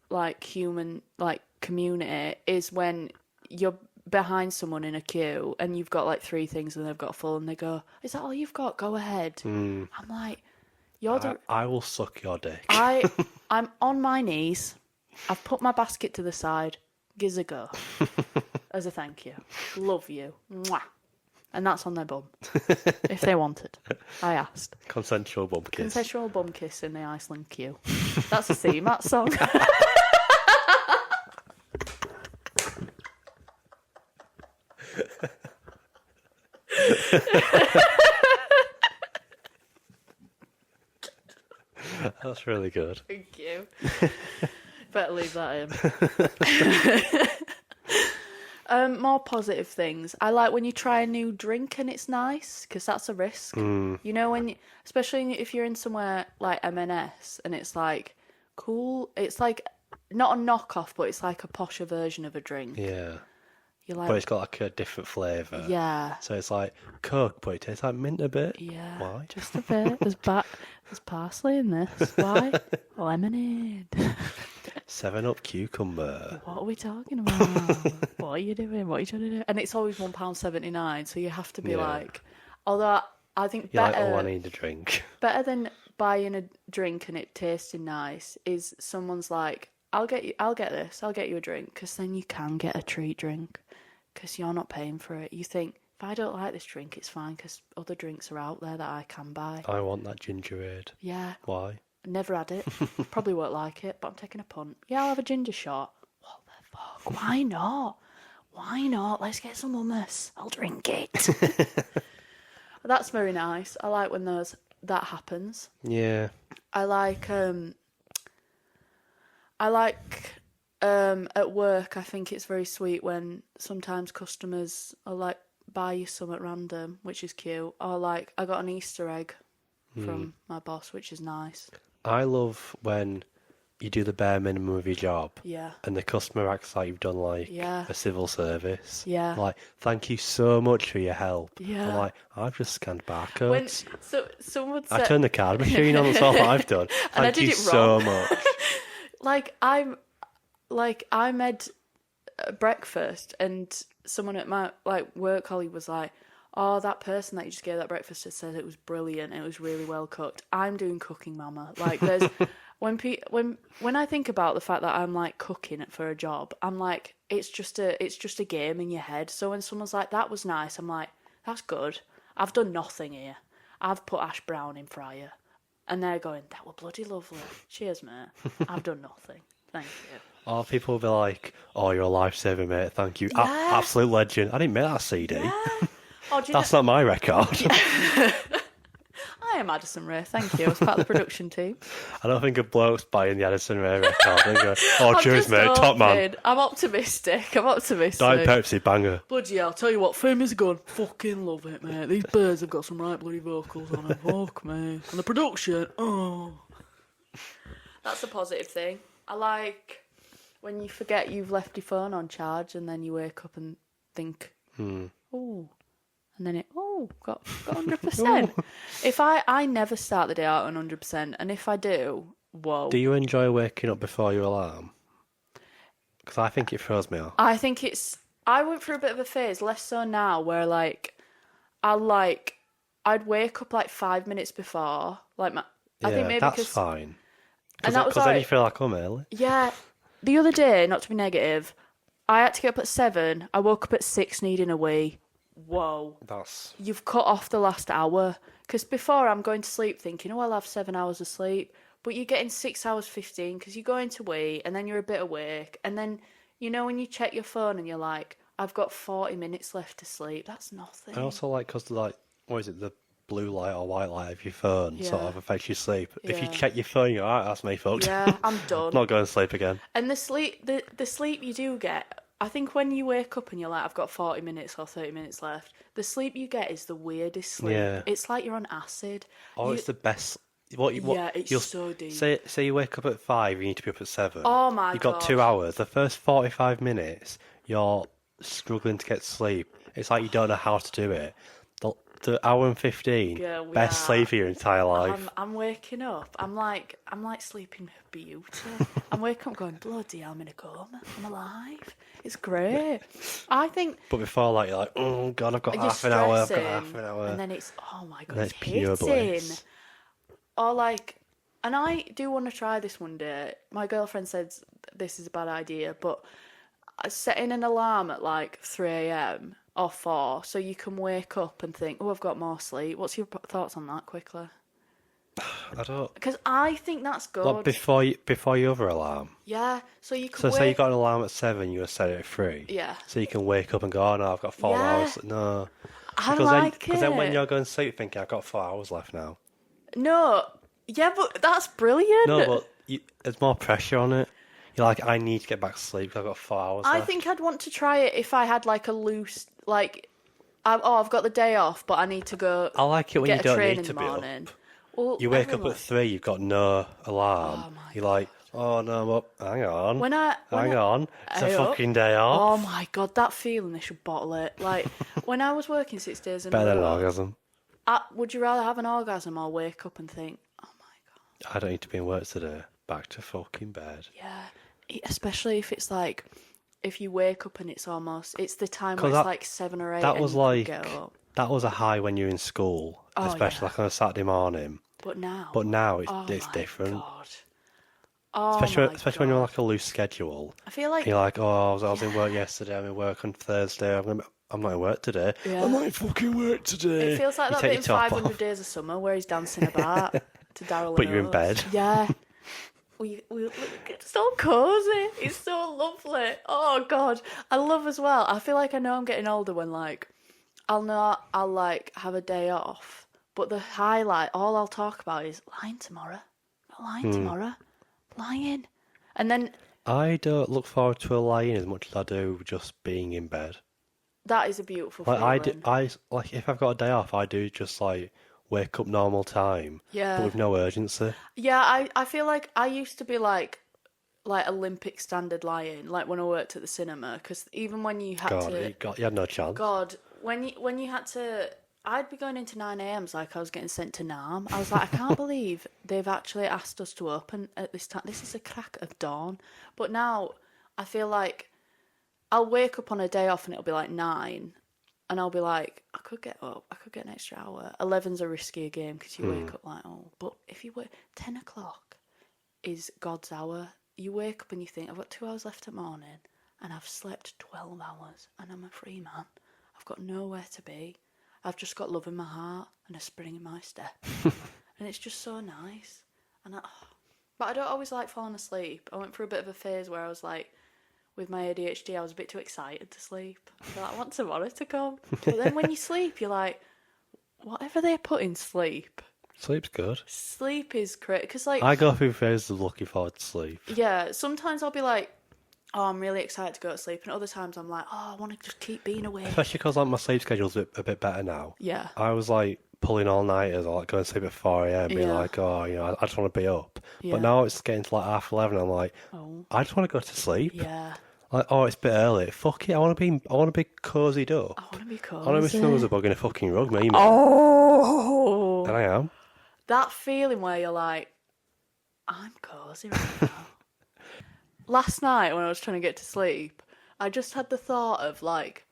like human like community is when you're behind someone in a queue and you've got like 3 things and they've got full and they go, "Is that all you've got? Go ahead." I'm like, "You're the." I will suck your dick. I'm on my knees. I've put my basket to the side. Gives a go as a thank you. Love you. Mwah. And that's on their bum. If they wanted. I asked. Consensual bum kiss. Consensual bum kiss in the Iceland queue. That's a theme, that song. That's really good. Thank you. Better leave that in. More positive things. I like when you try a new drink and it's nice, because that's a risk. You know, especially if you're in somewhere like M&S and it's like cool. It's like not a knockoff, but it's like a posher version of a drink. Yeah. You're like, But it's got like a different flavour. yeah. So it's like Coke, but it tastes like mint a bit. Yeah, Why? just a bit. There's parsley in this. Why? Lemonade. 7-Up cucumber. What are we talking about? What are you doing? What are you trying to do? And it's always £1.79, so you have to be Yeah. like. Although I think You're better, like, oh, I need a drink. better than buying a drink and it tasting nice is someone's like, I'll get this, I'll get you a drink, because then you can get a treat drink, because you're not paying for it. You think, if I don't like this drink, it's fine, because other drinks are out there that I can buy. I want that gingerade. Yeah. Why? Never had it. Probably won't like it, but I'm taking a punt. Yeah, I'll have a ginger shot. What the fuck? Why not? Why not? Let's get some hummus. I'll drink it. That's very nice. I like when that happens. Yeah. I like at work, I think it's very sweet when sometimes customers are like, buy you some at random, which is cute. Or like, I got an Easter egg from my boss, which is nice. I love when you do the bare minimum of your job. Yeah. And the customer acts like you've done like Yeah. a civil service. Yeah. Like, thank you so much for your help. Yeah. I'm like, I've just scanned When barcodes. someone I said, turned the card machine on, that's all I've done. And I Thank did you it so wrong. much. I made breakfast, and someone at my work colleague was like, "Oh, that person that you just gave that breakfast to said it was brilliant. It was really well cooked." I'm doing cooking, mama. Like, there's when I think about the fact that I'm like cooking for a job, I'm like, it's just a game in your head. So when someone's like, "That was nice," I'm like, "That's good. I've done nothing here. I've put hash brown in fryer. And they're going, that were bloody lovely. Cheers, mate. I've done nothing. Thank you. Or people will be like, oh, you're a lifesaver, mate. Thank you. Yeah. Absolute legend. I didn't make that CD. Yeah. Oh, do you That's not my record. I am Addison Rae, thank you. I was part of the production team. I don't think a bloke's buying the Addison Rae record. They go, oh, I'm cheers, just mate. Top man. hoping. I'm optimistic. Diet Pepsi, banger. Bloody hell, I'll tell you what, Family's gone. Fucking love it, mate. These birds have got some right bloody vocals on them. Fuck me. And the production, oh. That's a positive thing. I like when you forget you've left your phone on charge and then you wake up and think, oh. And then got 100%. If I never start the day out on 100%, and if I do, whoa. Do you enjoy waking up before your alarm? Because I think it throws me off. I think I went through a bit of a phase, less so now, where I'd wake up like 5 minutes before, I think maybe that's because fine. And that was because then you feel like I'm early. Yeah, the other day, not to be negative, I had to get up at 7. I woke up at 6 needing a wee. Whoa. You've cut off the last hour. Because before I'm going to sleep thinking, I'll have 7 hours of sleep. But you're getting 6 hours 15 because you're going to wee and then you're a bit awake. And then, when you check your phone and you're like, I've got 40 minutes left to sleep. That's nothing. I also like, because what is it, the blue light or white light of your phone sort of affects your sleep. If you check your phone, you're like, that's me fucked. Yeah, I'm done. Not going to sleep again. And the sleep you do get, I think when you wake up and you're like, I've got 40 minutes or 30 minutes left, the sleep you get is the weirdest sleep. Yeah. It's like you're on acid. It's the best. It's so deep. Say you wake up at 5, you need to be up at 7. Oh my god. You've got 2 hours. The first 45 minutes, you're struggling to get sleep. It's like you don't know how to do it. The hour and 15, best sleep of your entire life. I'm waking up. I'm like sleeping beauty. I'm waking up going, bloody hell, I'm in a coma. I'm alive. It's great. I think. But before you're like, oh god, I've got half an hour. And then it's, oh my god, it's pure bliss. Or and I do want to try this one day. My girlfriend said this is a bad idea, but setting an alarm at 3 a.m. or 4, so you can wake up and think, I've got more sleep. What's your thoughts on that, quickly? I don't. Because I think that's good. Before your other alarm. Yeah, so you can. So say you got an alarm at 7, you were set it at 3. Yeah. So you can wake up and go, oh no, I've got 4 hours. No. Because then when you're going to sleep, thinking I've got 4 hours left now. No. Yeah, but that's brilliant. No, but there's more pressure on it. You're like, I need to get back to sleep because I've got 4 hours left. I think I'd want to try it if I had a loose, I've got the day off, but I need to go. I like it when you don't need in to the be morning. up. Well, you wake up at 3, you've got no alarm. You're like, oh no, I'm up. Hang on. Hang on. It's a fucking day off. Oh my god, that feeling, they should bottle it. When I was working 6 days in a row. Better than an orgasm. Would you rather have an orgasm or wake up and think, oh my god, I don't need to be in work today. Back to fucking bed. Yeah. Especially if it's if you wake up and it's the time where it's 7 or 8 that was and you get up. That was a high when you're in school, especially on a Saturday morning. But now it's different. God. Especially when you're on a loose schedule. I feel like you're like, I was in work yesterday, I'm in work on Thursday, I'm not in work today. Yeah. I'm not in fucking work today. It feels like that bit in 500 Days of Summer where he's dancing about to Daryl. But you're in bed. Yeah. It's so cosy. It's so lovely. Oh god, I love as well. I feel like I know I'm getting older when I'll have a day off, but the highlight, all I'll talk about is lying tomorrow. Lying, and then I don't look forward to a lie-in as much as I do just being in bed. That is a beautiful feeling. If I've got a day off, I do just wake up normal time, but with no urgency. Yeah, I feel like I used to be like Olympic standard lying, when I worked at the cinema, because even when you had you had no chance. God, when you had to, I'd be going into 9 a.m. I was getting sent to Nam. I was like, I can't believe they've actually asked us to open at this time. This is a crack of dawn. But now I feel like I'll wake up on a day off and it'll be 9. And I'll be like, I could get up. I could get an extra hour. 11's a riskier game because you wake up But if you wake, 10 o'clock is God's hour. You wake up and you think, I've got 2 hours left at morning and I've slept 12 hours and I'm a free man. I've got nowhere to be. I've just got love in my heart and a spring in my step. And and it's just so nice. But I don't always like falling asleep. I went through a bit of a phase where I was like, with my ADHD, I was a bit too excited to sleep. I want tomorrow to come. But then when you sleep, you're like, whatever they put in sleep. Sleep's good. Sleep is great. Because, like, I go through phases of looking forward to sleep. Yeah, sometimes I'll be like, oh, I'm really excited to go to sleep. And other times I'm like, oh, I want to just keep being awake. Especially because like, my sleep schedule's a bit better now. Yeah. I was like pulling all-nighters or like going to sleep at 4 a.m. being Yeah. like, oh, you know, I just want to be up. Yeah. But now it's getting to like 11:30. I'm like, I just want to go to sleep. Yeah. Like, oh, it's a bit early. Fuck it. I want to be cozied up. I want to be cozy. I want to be snuggled bug in a fucking rug, me, mate. Oh. And I am. That feeling where you're like, I'm cozy right now. Last night when I was trying to get to sleep, I just had the thought of like,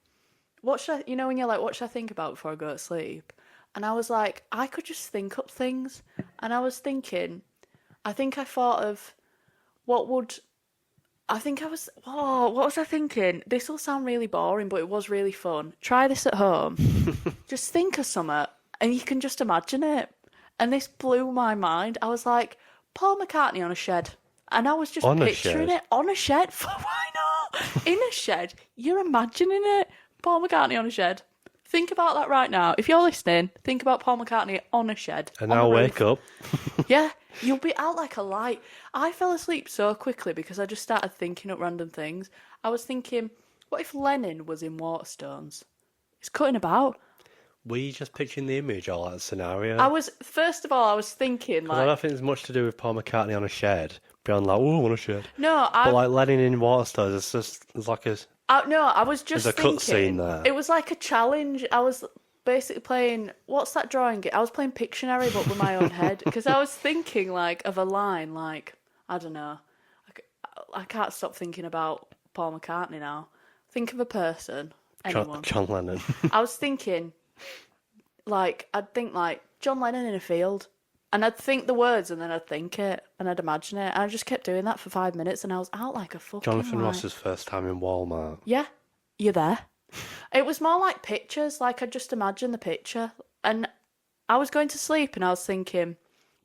what should I, you know, when you're like, what should I think about before I go to sleep? And I was like, I could just think up things. And I was thinking, I think I thought of what was I thinking? This will sound really boring, but it was really fun. Try this at home. Just think of something and you can just imagine it. And this blew my mind. I was like, Paul McCartney on a shed. And I was just picturing it on a shed. Why not? In a shed. You're imagining it. Paul McCartney on a shed. Think about that right now. If you're listening, think about Paul McCartney on a shed. And now wake up. Yeah, you'll be out like a light. I fell asleep so quickly because I just started thinking up random things. I was thinking, what if Lennon was in Waterstones? He's cutting about. Were you just picturing the image or like the scenario? First of all, I was thinking like... I don't think there's much to do with Paul McCartney on a shed. Beyond like, oh, on a shed. No, But like Lennon in Waterstones, it's like a... No, I was just There's a thinking... cutscene there. It was like a challenge. I was basically playing... What's that drawing game? I was playing Pictionary, but with my own head. Because I was thinking, like, of a line, like... I don't know. I can't stop thinking about Paul McCartney now. Think of a person. Anyone. John Lennon. I was thinking... Like, I'd think, like, John Lennon in a field. And I'd think the words and then I'd think it and I'd imagine it. And I just kept doing that for 5 minutes and I was out like a fucking Jonathan light. Ross's first time in Walmart. Yeah, you're there. It was more like pictures. Like, I just imagined the picture. And I was going to sleep and I was thinking,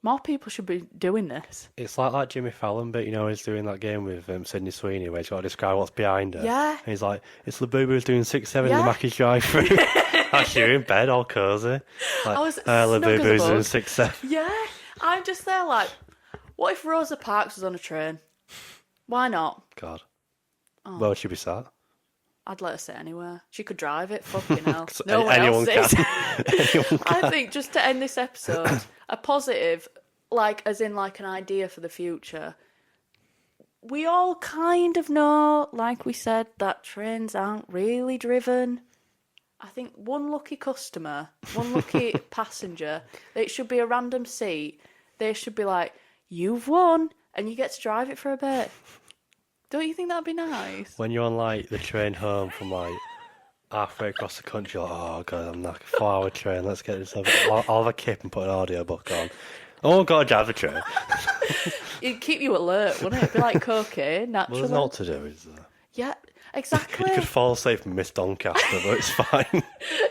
more people should be doing this. It's like Jimmy Fallon, but you know, he's doing that game with Sydney Sweeney where he's got to describe what's behind her. Yeah. And he's like, it's Labubu's doing 6-7 in Yeah. the Mackey's drive-through. Actually, you're in bed all cosy. Like, I was snug as a Labubu's bug. doing 6-7. Yeah, I'm just there like, what if Rosa Parks was on a train? Why not? God. Where would she be sat? I'd let her sit anywhere. She could drive it, fucking hell. So No one anyone else is. Anyone can. I think just to end this episode, a positive, like, as in, like, an idea for the future. We all kind of know, like we said, that trains aren't really driven. I think one lucky customer, one lucky passenger, it should be a random seat. They should be like, you've won, and you get to drive it for a bit. Don't you think that'd be nice? When you're on like the train home from like halfway across the country, you're like, oh god, I'm like a 4-hour train. Let's get this over. I'll have a kip and put an audiobook on. Oh god, drive a train. It'd keep you alert, wouldn't it? It'd be like cocaine, Well, naturally. there's not to do, is there? Yeah, exactly. You could fall asleep and miss Doncaster, but it's fine.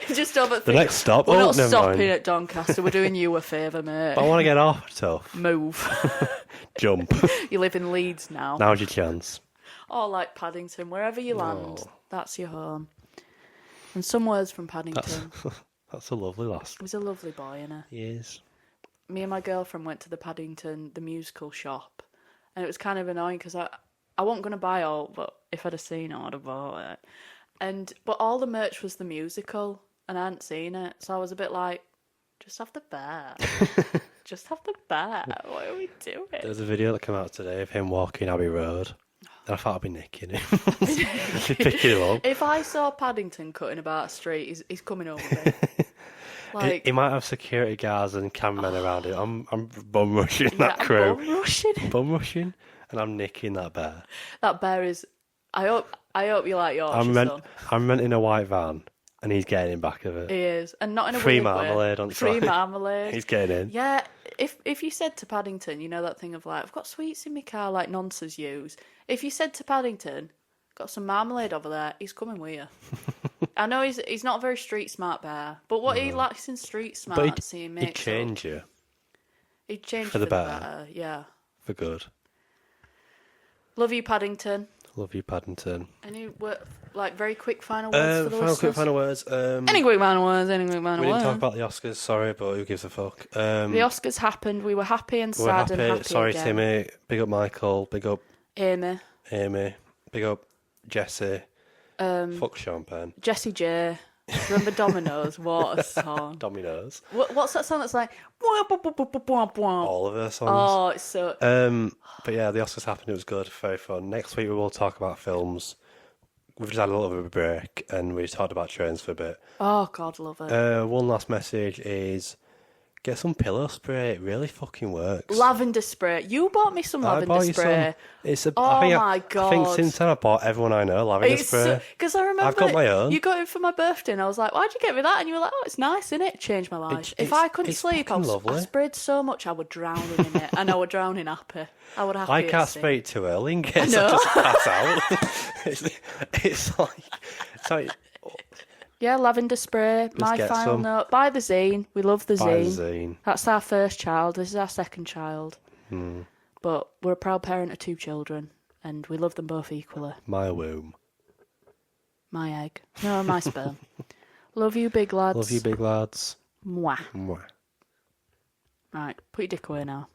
Just over The next stop. We're Oh, not never stopping mind. at Doncaster. We're doing you a favour, mate. But I want to get off, tough. Move. Jump. You live in Leeds now. Now's your chance. Or like Paddington, wherever you land, that's your home. And some words from Paddington. That's a lovely lass. He was a lovely boy, innit? He is. Me and my girlfriend went to the Paddington, the musical shop, and it was kind of annoying because I wasn't going to buy all, but if I'd have seen it, I'd have bought it. But all the merch was the musical, and I hadn't seen it, so I was a bit like, just have the bear. Just have the bear. What are we doing? There's a video that came out today of him walking Abbey Road. And I thought I'd be nicking him. Picking him up. If I saw Paddington cutting about a street, he's coming over me. Like, He might have security guards and cameramen around it. I'm bum rushing that I'm crew. bum rushing. Bum rushing, and I'm nicking that bear. That bear is. I hope you like Yorkshire, son. I'm renting a white van, and he's getting in back of it. He is, and not in a Free weird way. marmalade on Free site. marmalade. He's getting in. Yeah, if you said to Paddington, you know that thing of like, I've got sweets in my car, like nonsense use. If you said to Paddington, got some marmalade over there, he's coming with you. I know he's not a very street smart bear, but what he lacks in street smarts, he He'd makes change you. He'd change For the better. Yeah. For good. Love you, Paddington. Love you, Paddington. Any very quick final words for the listeners? Final words. Any quick final words? Any quick final We words? didn't talk about the Oscars, sorry, but who gives a fuck? The Oscars happened. We were happy and we were sad and happy Sorry, again. Timmy. Big up Michael. Big up Amy. Big up Jesse. Fuck Sean Penn. Jessie J. Remember Dominoes? What a song. Dominoes. What's that song that's like... All of her songs. Oh, it's so... But yeah, the Oscars happened. It was good. Very fun. Next week we will talk about films. We've just had a little bit of a break and we talked about trains for a bit. Oh, God, love it. One last message is get some pillow spray. It really fucking works. Lavender spray. You bought me some lavender I bought you spray. Some. My God. I think since then I bought everyone I know lavender spray. Because I remember I've got my own. You got it for my birthday and I was like, why'd you get me that? And you were like, oh, it's nice, innit? It changed my life. If I couldn't sleep, I sprayed so much I would drown in it. And I would drown in happy. I would have to. I can't spray it too early in case I just pass out. it's like... Yeah, lavender spray. My final note. Buy the zine. We love the zine. That's our first child. This is our second child. But we're a proud parent of 2 children. And we love them both equally. My womb. My egg. No, my sperm. Love you, big lads. Love you, big lads. Mwah. Mwah. Right, put your dick away now.